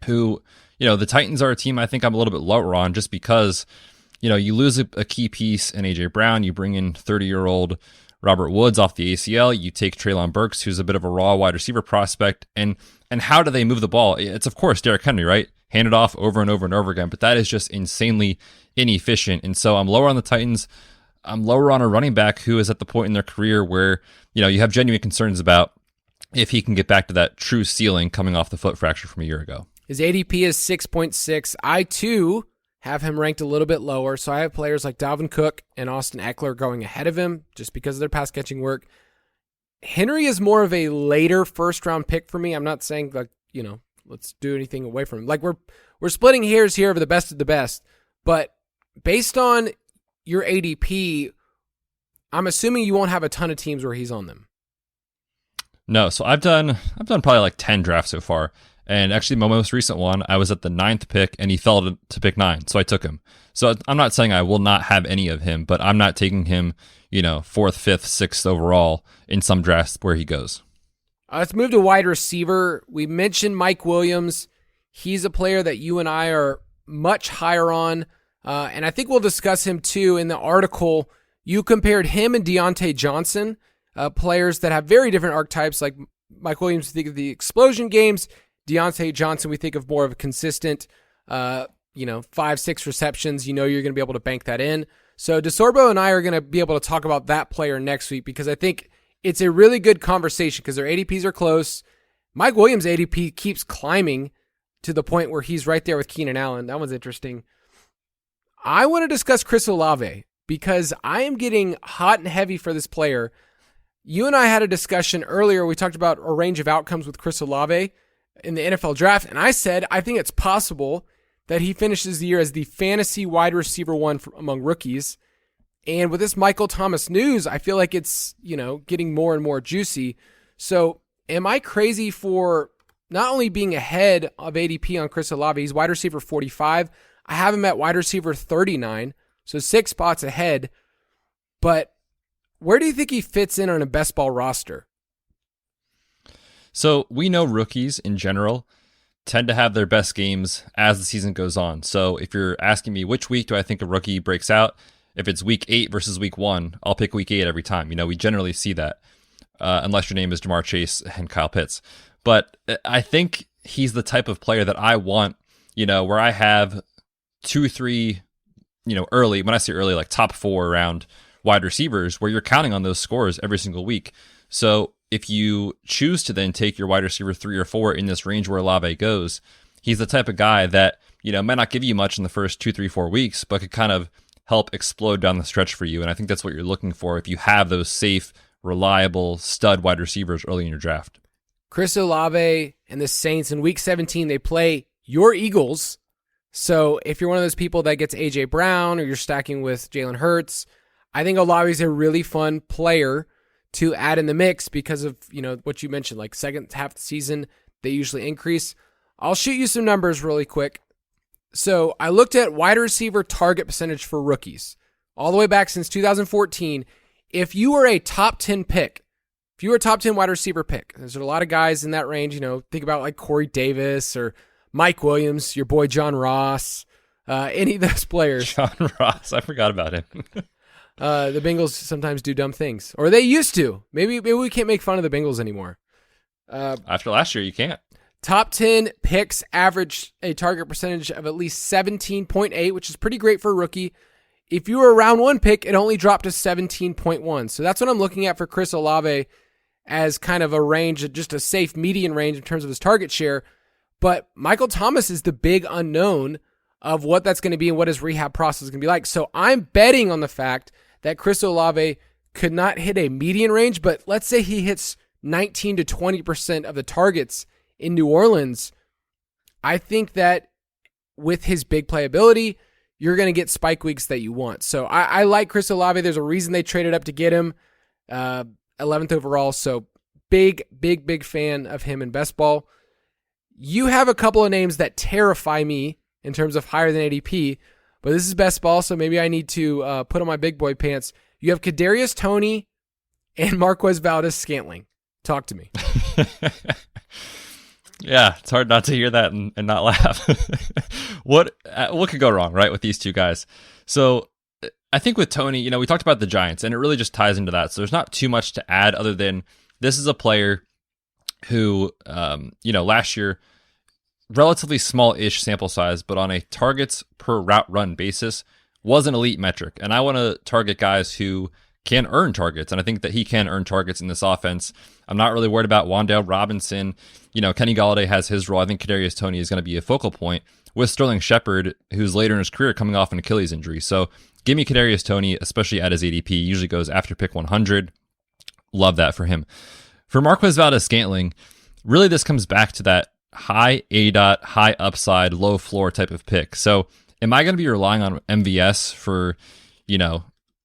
who, the Titans are a team I think I'm a little bit lower on just because, you lose a key piece in A.J. Brown. You bring in 30-year-old Robert Woods off the ACL. You take Treylon Burks, who's a bit of a raw wide receiver prospect. And how do they move the ball? It's, of course, Derrick Henry, right? Hand it off over and over and over again. But that is just insanely inefficient. And so I'm lower on the Titans. I'm lower on a running back who is at the point in their career where, you have genuine concerns about if he can get back to that true ceiling coming off the foot fracture from a year ago. His ADP is 6.6. I, too, have him ranked a little bit lower. So I have players like Dalvin Cook and Austin Eckler going ahead of him just because of their pass catching work. Henry is more of a later first round pick for me. I'm not saying let's do anything away from him. Like we're splitting hairs here of the best of the best, but based on your ADP, I'm assuming you won't have a ton of teams where he's on them. No, so I've done probably like 10 drafts so far. And actually, my most recent one, I was at the 9th pick, and he fell to pick 9, so I took him. So I'm not saying I will not have any of him, but I'm not taking him, 4th, 5th, 6th overall in some drafts where he goes. Let's move to wide receiver. We mentioned Mike Williams. He's a player that you and I are much higher on, and I think we'll discuss him too. In the article, you compared him and Deontay Johnson, players that have very different archetypes. Like Mike Williams, we think of the explosion games. Deontay Johnson, we think of more of a consistent, 5-6 receptions. You're going to be able to bank that in. So DeSorbo and I are going to be able to talk about that player next week because I think it's a really good conversation because their ADPs are close. Mike Williams' ADP keeps climbing to the point where he's right there with Keenan Allen. That one's interesting. I want to discuss Chris Olave because I am getting hot and heavy for this player. You and I had a discussion earlier. We talked about a range of outcomes with Chris Olave in the NFL draft, and I said I think it's possible that he finishes the year as the fantasy wide receiver one among rookies. And with this Michael Thomas news, I feel like it's, getting more and more juicy. So am I crazy for not only being ahead of ADP on Chris Olave? He's wide receiver 45. I have him at wide receiver 39, so 6 spots ahead. But where do you think he fits in on a best ball roster? So we know rookies in general tend to have their best games as the season goes on. So if you're asking me which week do I think a rookie breaks out, if it's week 8 versus week 1, I'll pick week 8 every time. We generally see that unless your name is Jamar Chase and Kyle Pitts. But I think he's the type of player that I want, where I have 2-3, early, when I say early, like top 4 around wide receivers where you're counting on those scores every single week. So if you choose to then take your wide receiver 3 or 4 in this range where Olave goes, he's the type of guy that, might not give you much in the first 2, 3, 4 weeks, but could kind of help explode down the stretch for you. And I think that's what you're looking for if you have those safe, reliable, stud wide receivers early in your draft. Chris Olave and the Saints in week 17, they play your Eagles. So if you're one of those people that gets A.J. Brown or you're stacking with Jalen Hurts, I think Olave is a really fun player to add in the mix because of, what you mentioned, like second half of the season, they usually increase. I'll shoot you some numbers really quick. So I looked at wide receiver target percentage for rookies all the way back since 2014. If you were a top 10 pick, if you were a top 10 wide receiver pick, there's a lot of guys in that range, think about like Corey Davis or Mike Williams, your boy John Ross, any of those players. John Ross, I forgot about him. The Bengals sometimes do dumb things, or they used to. Maybe we can't make fun of the Bengals anymore. After last year, you can't. Top 10 picks average a target percentage of at least 17.8, which is pretty great for a rookie. If you were a round 1 pick, it only dropped to 17.1. So that's what I'm looking at for Chris Olave as kind of a range, just a safe median range in terms of his target share. But Michael Thomas is the big unknown of what that's going to be and what his rehab process is going to be like. So I'm betting on the fact that Chris Olave could not hit a median range, but let's say he hits 19 to 20% of the targets in New Orleans. I think that with his big playability, you're going to get spike weeks that you want. So I like Chris Olave. There's a reason they traded up to get him, 11th overall. So big fan of him in best ball. You have a couple of names that terrify me in terms of higher than ADP, but this is best ball, so maybe I need to put on my big boy pants. You have Kadarius Toney and Marquez Valdes-Scantling. Talk to me. Yeah, it's hard not to hear that and not laugh. What could go wrong, right, with these two guys? So I think with Toney, we talked about the Giants, and it really just ties into that. So there's not too much to add other than this is a player who, last year, relatively small-ish sample size, but on a targets per route run basis, was an elite metric. And I want to target guys who can earn targets, and I think that he can earn targets in this offense. I'm not really worried about Wan'Dale Robinson. Kenny Golladay has his role. I think Kadarius Toney is going to be a focal point with Sterling Shepard, who's later in his career coming off an Achilles injury. So give me Kadarius Toney, especially at his ADP. He usually goes after pick 100. Love that for him. For Marquez Valdes-Scantling, really this comes back to that high ADOT, high upside, low floor type of pick. So am I going to be relying on MVS for,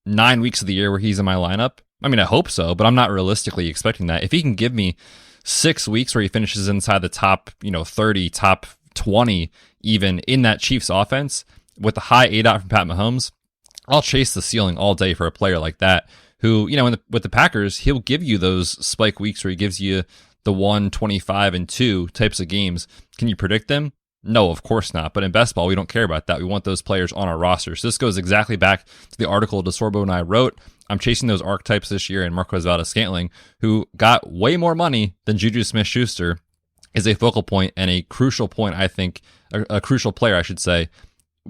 9 weeks of the year where he's in my lineup? I mean, I hope so, but I'm not realistically expecting that. If he can give me 6 weeks where he finishes inside the top, 30, top 20, even in that Chiefs offense with the high ADOT from Pat Mahomes, I'll chase the ceiling all day for a player like that who, with the Packers, he'll give you those spike weeks where he gives you the 125 and 2 types of games. Can you predict them? No, of course not. But in best ball, we don't care about that. We want those players on our roster. So this goes exactly back to the article DeSorbo and I wrote. I'm chasing those archetypes this year, and Marquez Valdes-Scantling, who got way more money than Juju Smith-Schuster, is a focal point and a crucial point, I think, a crucial player, I should say,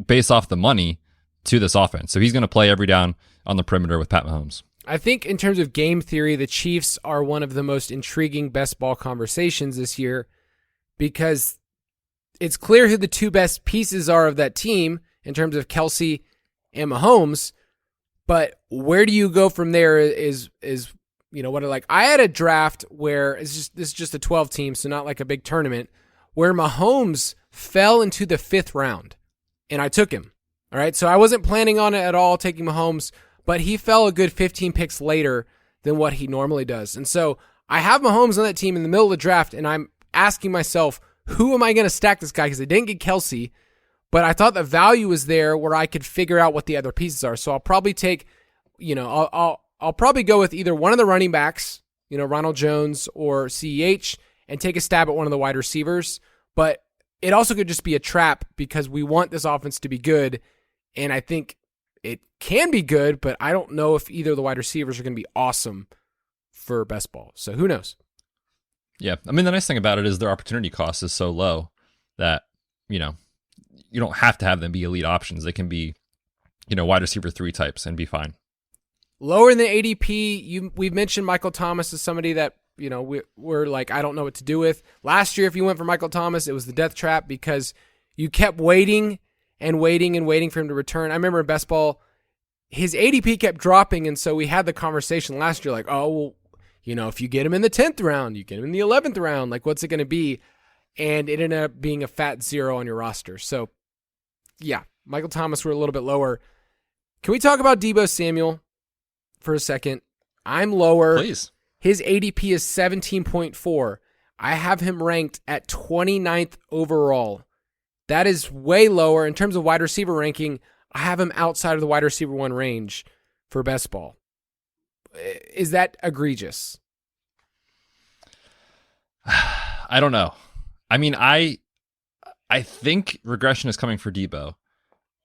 based off the money to this offense. So he's going to play every down on the perimeter with Pat Mahomes. I think in terms of game theory, the Chiefs are one of the most intriguing best ball conversations this year because it's clear who the two best pieces are of that team in terms of Kelce and Mahomes, but where do you go from there is what I like. I had a draft where this is just a 12 team, so not like a big tournament, where Mahomes fell into the 5th round, and I took him. All right, so I wasn't planning on it at all, taking Mahomes, but he fell a good 15 picks later than what he normally does. And so I have Mahomes on that team in the middle of the draft, and I'm asking myself, who am I going to stack this guy? Because I didn't get Kelce, but I thought the value was there where I could figure out what the other pieces are. So I'll probably take, I'll probably go with either one of the running backs, Ronald Jones or CEH, and take a stab at one of the wide receivers. But it also could just be a trap because we want this offense to be good, and I think it can be good, but I don't know if either of the wide receivers are going to be awesome for best ball. So who knows? Yeah. I mean, the nice thing about it is their opportunity cost is so low that, you don't have to have them be elite options. They can be, wide receiver 3 types and be fine. Lower in the ADP, we've mentioned Michael Thomas as somebody that, we're like, I don't know what to do with. Last year, if you went for Michael Thomas, it was the death trap because you kept waiting and waiting and waiting for him to return. I remember in best ball, his ADP kept dropping, and so we had the conversation last year like, oh, well, if you get him in the 10th round, you get him in the 11th round, like what's it going to be? And it ended up being a fat 0 on your roster. So, yeah, Michael Thomas, we're a little bit lower. Can we talk about Deebo Samuel for a second? I'm lower. Please. His ADP is 17.4. I have him ranked at 29th overall. That is way lower. In terms of wide receiver ranking, I have him outside of the wide receiver 1 range for best ball. Is that egregious? I don't know. I mean, I think regression is coming for Deebo,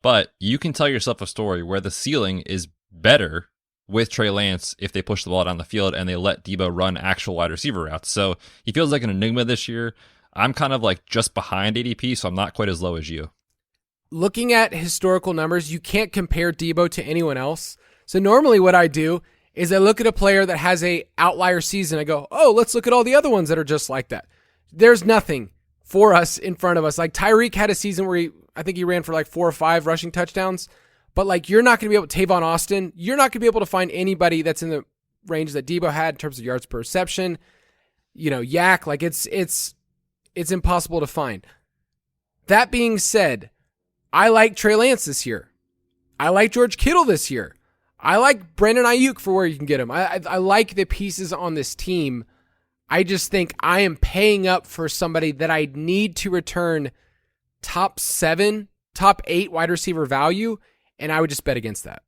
but you can tell yourself a story where the ceiling is better with Trey Lance if they push the ball down the field and they let Deebo run actual wide receiver routes. So he feels like an enigma this year. I'm kind of like just behind ADP, so I'm not quite as low as you. Looking at historical numbers, you can't compare Deebo to anyone else. So normally what I do is I look at a player that has a outlier season. I go, oh, let's look at all the other ones that are just like that. There's nothing for us in front of us. Like Tyreek had a season where I think he ran for like 4 or 5 rushing touchdowns. But like you're not going to be able to, Tavon Austin, you're not going to be able to find anybody that's in the range that Deebo had in terms of yards per reception. Yak, like it's impossible to find. That being said, I like Trey Lance this year. I like George Kittle this year. I like Brandon Ayuk for where you can get him. I like the pieces on this team. I just think I am paying up for somebody that I need to return top 7, top 8 wide receiver value, and I would just bet against that.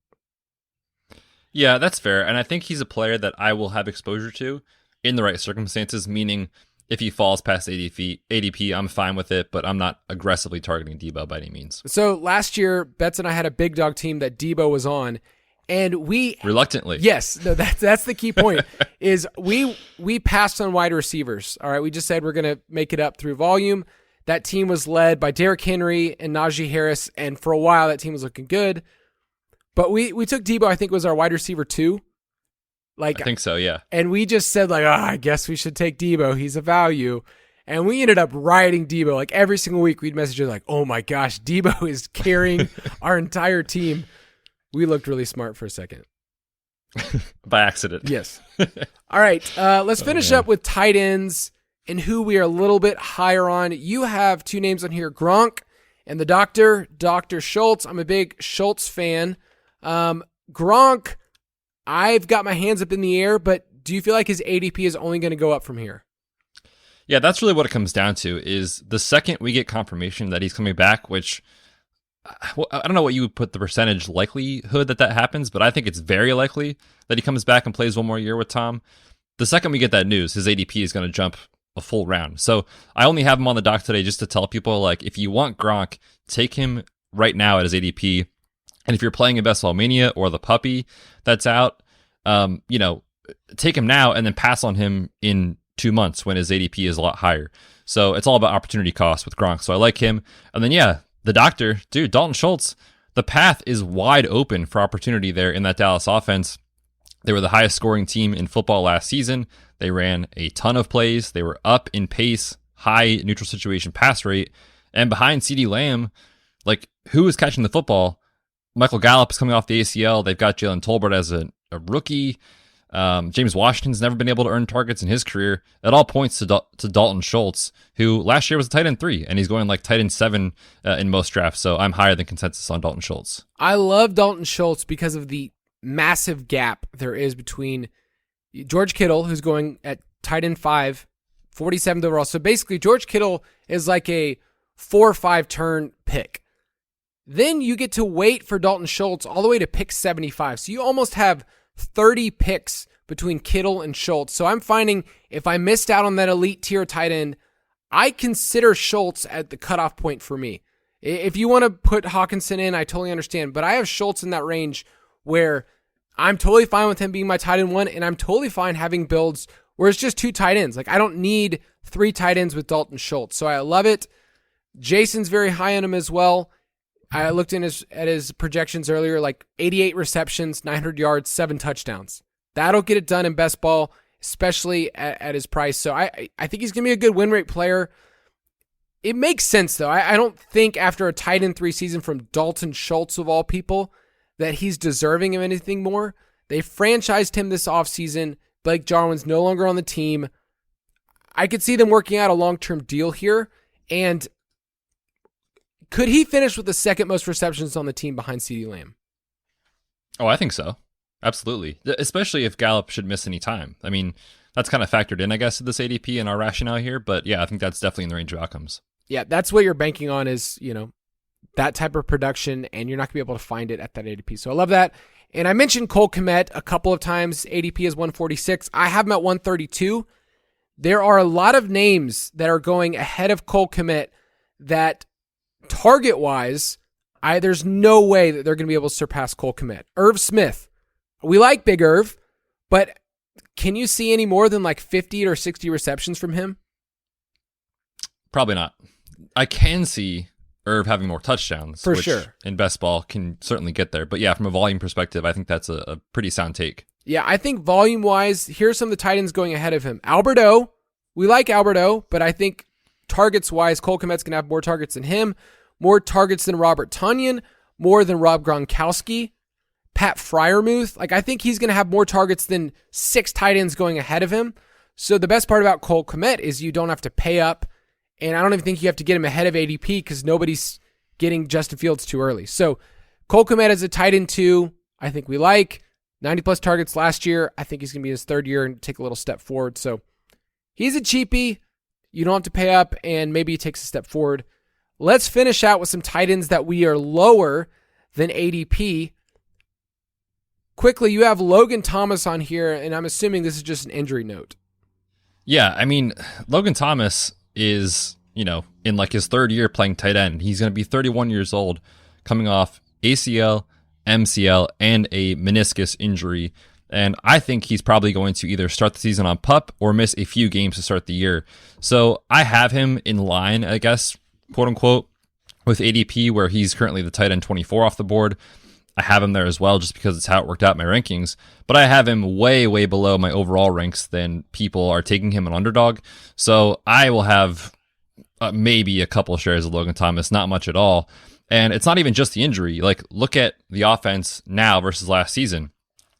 Yeah, that's fair. And I think he's a player that I will have exposure to in the right circumstances, meaning if he falls past ADP, I'm fine with it, but I'm not aggressively targeting Debo by any means. So last year, Betz and I had a big dog team that Debo was on, and we reluctantly. Yes, no, that's the key point. Is we passed on wide receivers. All right, we just said we're going to make it up through volume. That team was led by Derrick Henry and Najee Harris, and for a while that team was looking good. But we took Debo, I think was our wide receiver 2. I think so, yeah. And we just said I guess we should take Debo. He's a value. And we ended up riding Debo. Every single week we'd message her oh my gosh, Debo is carrying our entire team. We looked really smart for a second. By accident. Yes. All right, let's finish up with tight ends and who we are a little bit higher on. You have 2 names on here, Gronk and the Dr. Schultz. I'm a big Schultz fan. Gronk, I've got my hands up in the air, but do you feel like his ADP is only going to go up from here? Yeah, that's really what it comes down to, is the second we get confirmation that he's coming back, which I don't know what you would put the percentage likelihood that happens, but I think it's very likely that he comes back and plays one more year with Tom. The second we get that news, his ADP is going to jump a full round. So I only have him on the dock today just to tell people, if you want Gronk, take him right now at his ADP. And if you're playing in Best Ball Mania or the puppy that's out, take him now and then pass on him in 2 months when his ADP is a lot higher. So it's all about opportunity cost with Gronk. So I like him. And then, the Doctor, dude, Dalton Schultz, the path is wide open for opportunity there in that Dallas offense. They were the highest scoring team in football last season. They ran a ton of plays. They were up in pace, high neutral situation pass rate. And behind CeeDee Lamb, who is catching the football? Michael Gallup is coming off the ACL. They've got Jalen Tolbert as a rookie. James Washington's never been able to earn targets in his career. That all points to Dalton Schultz, who last year was a tight end 3, and he's going tight end 7 in most drafts. So I'm higher than consensus on Dalton Schultz. I love Dalton Schultz because of the massive gap there is between George Kittle, who's going at tight end 5, 47th overall. So basically, George Kittle is like a 4 or 5 turn pick. Then you get to wait for Dalton Schultz all the way to pick 75. So you almost have 30 picks between Kittle and Schultz. So I'm finding if I missed out on that elite tier tight end, I consider Schultz at the cutoff point for me. If you want to put Hawkinson in, I totally understand. But I have Schultz in that range where I'm totally fine with him being my tight end 1, and I'm totally fine having builds where it's just 2 tight ends. I don't need 3 tight ends with Dalton Schultz. So I love it. Jason's very high on him as well. I looked at his projections earlier, 88 receptions, 900 yards, 7 touchdowns. That'll get it done in best ball, especially at his price. So I think he's going to be a good win rate player. It makes sense, though. I don't think after a tight end 3 season from Dalton Schultz, of all people, that he's deserving of anything more. They franchised him this offseason. Blake Jarwin's no longer on the team. I could see them working out a long-term deal here. And could he finish with the second most receptions on the team behind CeeDee Lamb? Oh, I think so. Absolutely. Especially if Gallup should miss any time. I mean, that's kind of factored in, I guess, to this ADP and our rationale here. But yeah, I think that's definitely in the range of outcomes. Yeah, that's what you're banking on is, that type of production, and you're not going to be able to find it at that ADP. So I love that. And I mentioned Cole Kmet a couple of times. ADP is 146. I have him at 132. There are a lot of names that are going ahead of Cole Kmet that target-wise, there's no way that they're going to be able to surpass Cole Kmet. Irv Smith. We like Big Irv, but can you see any more than 50 or 60 receptions from him? Probably not. I can see Irv having more touchdowns. For which sure. In best ball can certainly get there. But yeah, from a volume perspective, I think that's a pretty sound take. Yeah, I think volume-wise, here's some of the tight ends going ahead of him. Albert O. We like Albert O, but I think targets-wise, Cole Kmet's going to have more targets than him, more targets than Robert Tonyan, more than Rob Gronkowski, Pat Freiermuth. I think he's going to have more targets than 6 tight ends going ahead of him. So the best part about Cole Kmet is you don't have to pay up, and I don't even think you have to get him ahead of ADP because nobody's getting Justin Fields too early. So Cole Kmet as a tight end 2, I think we like. 90-plus targets last year. I think he's going to be his third year and take a little step forward. So he's a cheapie. You don't have to pay up, and maybe he takes a step forward. Let's finish out with some tight ends that we are lower than ADP. Quickly, you have Logan Thomas on here, and I'm assuming this is just an injury note. Yeah, I mean, Logan Thomas is, in like his third year playing tight end. He's going to be 31 years old, coming off ACL, MCL, and a meniscus injury. And I think he's probably going to either start the season on PUP or miss a few games to start the year. So I have him in line, I guess, quote unquote, with ADP, where he's currently the tight end 24 off the board. I have him there as well just because it's how it worked out in my rankings. But I have him way, way below my overall ranks than people are taking him an underdog. So I will have maybe a couple shares of Logan Thomas, not much at all. And it's not even just the injury. Like, look at the offense now versus last season.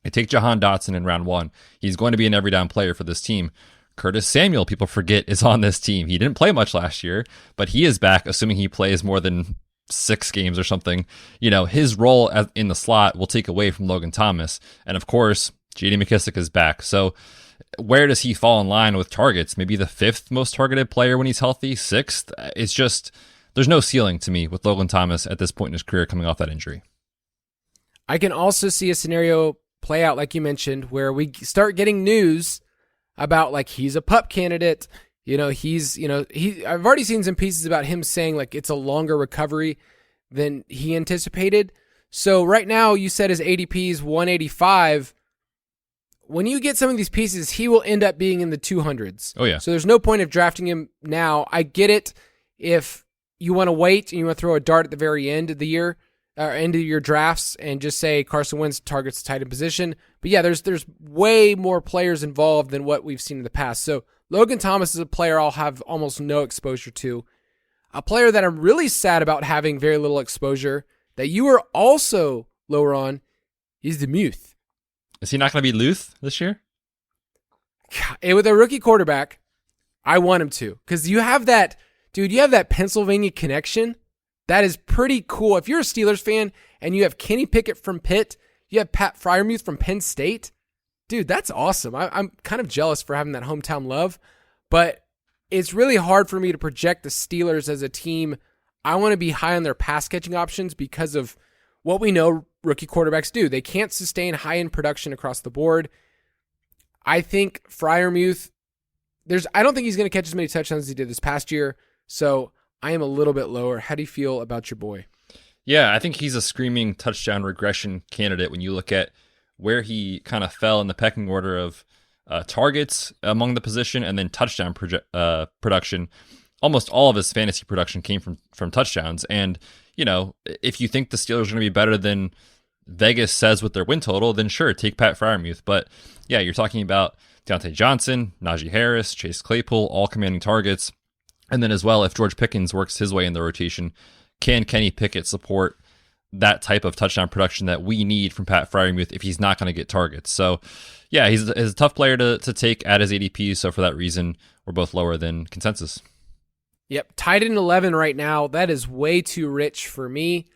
I take Jahan Dotson in round 1. He's going to be an every down player for this team. Curtis Samuel, people forget, is on this team. He didn't play much last year, but he is back, assuming he plays more than 6 games or something. His role in the slot will take away from Logan Thomas. And of course, J.D. McKissic is back. So where does he fall in line with targets? Maybe the 5th most targeted player when he's healthy, 6th? It's just, there's no ceiling to me with Logan Thomas at this point in his career coming off that injury. I can also see a scenario play out, like you mentioned, where we start getting news about like he's a PUP candidate. I've already seen some pieces about him saying like it's a longer recovery than he anticipated. So right now you said his ADP is 185. When you get some of these pieces, he will end up being in the 200s. Oh yeah. So there's no point of drafting him now. I get it if you want to wait and you want to throw a dart at the very end of the year, end of your drafts, and just say Carson Wentz targets the tight end position. But yeah, there's way more players involved than what we've seen in the past. So Logan Thomas is a player I'll have almost no exposure to. A player that I'm really sad about having very little exposure, that you are also lower on, is DeMuth. Is he not going to be Luth this year? With a rookie quarterback, I want him to. Because you have that Pennsylvania connection. That is pretty cool. If you're a Steelers fan and you have Kenny Pickett from Pitt, you have Pat Freiermuth from Penn State, dude, that's awesome. I'm kind of jealous for having that hometown love, but it's really hard for me to project the Steelers as a team. I want to be high on their pass catching options because of what we know rookie quarterbacks do. They can't sustain high-end production across the board. I think Freiermuth, I don't think he's going to catch as many touchdowns as he did this past year, so I am a little bit lower. How do you feel about your boy? Yeah, I think he's a screaming touchdown regression candidate when you look at where he kind of fell in the pecking order of targets among the position and then touchdown production. Almost all of his fantasy production came from touchdowns. And, if you think the Steelers are going to be better than Vegas says with their win total, then sure, take Pat Freiermuth. But yeah, you're talking about Deontay Johnson, Najee Harris, Chase Claypool, all commanding targets. And then as well, if George Pickens works his way in the rotation, can Kenny Pickett support that type of touchdown production that we need from Pat Freiermuth if he's not going to get targets? So yeah, he's a tough player to take at his ADP. So for that reason, we're both lower than consensus. Yep, tied in 11 right now. That is way too rich for me.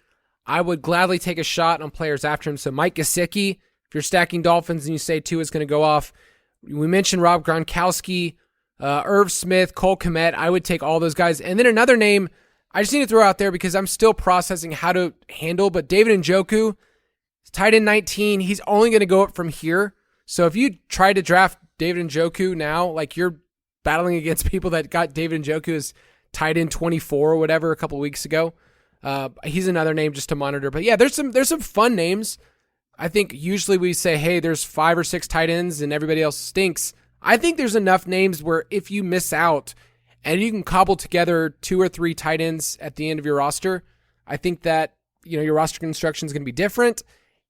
I would gladly take a shot on players after him. So Mike Gesicki, if you're stacking Dolphins and you say Tua is going to go off. We mentioned Rob Gronkowski, Irv Smith, Cole Kmet. I would take all those guys. And then another name I just need to throw out there because I'm still processing how to handle, but David Njoku, tight end 19, he's only going to go up from here. So if you try to draft David Njoku now, like you're battling against people that got David Njoku as tight end 24 or whatever a couple weeks ago. He's another name just to monitor. But yeah, there's some fun names. I think usually we say, hey, there's 5 or 6 tight ends and everybody else stinks. I think there's enough names where if you miss out and you can cobble together 2 or 3 tight ends at the end of your roster, I think that your roster construction is going to be different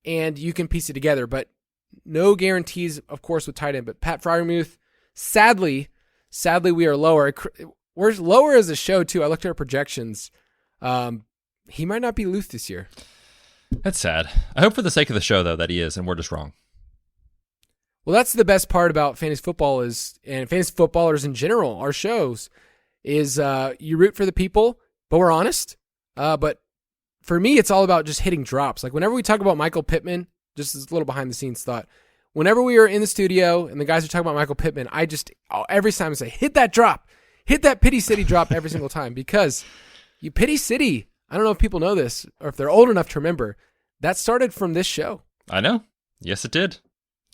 and you can piece it together. But no guarantees, of course, with tight end. But Pat Freiermuth, sadly, we are lower. We're lower as a show, too. I looked at our projections. He might not be Luth this year. That's sad. I hope for the sake of the show, though, that he is, and we're just wrong. Well, that's the best part about fantasy football and fantasy footballers in general, our shows, is you root for the people, but we're honest. But for me, it's all about just hitting drops. Like whenever we talk about Michael Pittman, just as a little behind the scenes thought, whenever we are in the studio and the guys are talking about Michael Pittman, every time I say, hit that drop, hit that Pity City drop every single time, because you Pity City, I don't know if people know this or if they're old enough to remember, that started from this show. I know. Yes, it did.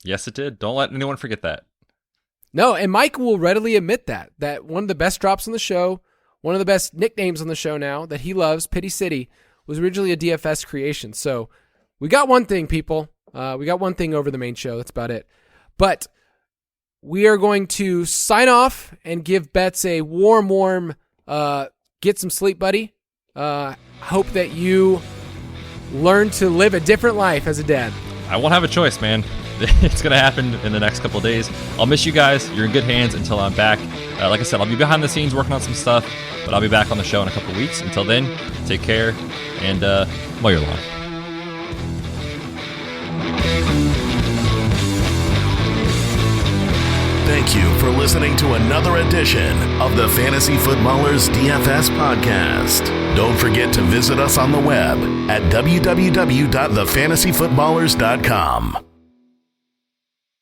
Yes, it did. Don't let anyone forget that. No, and Mike will readily admit that one of the best drops on the show, one of the best nicknames on the show now that he loves, Pity City, was originally a DFS creation. So we got one thing, people. We got one thing over the main show. That's about it. But we are going to sign off and give Betz a warm, get some sleep, buddy. Hope that you learn to live a different life as a dad. I won't have a choice, man. It's going to happen in the next couple of days. I'll miss you guys. You're in good hands until I'm back. Like I said, I'll be behind the scenes working on some stuff, but I'll be back on the show in a couple of weeks. Until then, take care and mow your lawn. Thank you for listening to another edition of the Fantasy Footballers DFS Podcast. Don't forget to visit us on the web at www.thefantasyfootballers.com.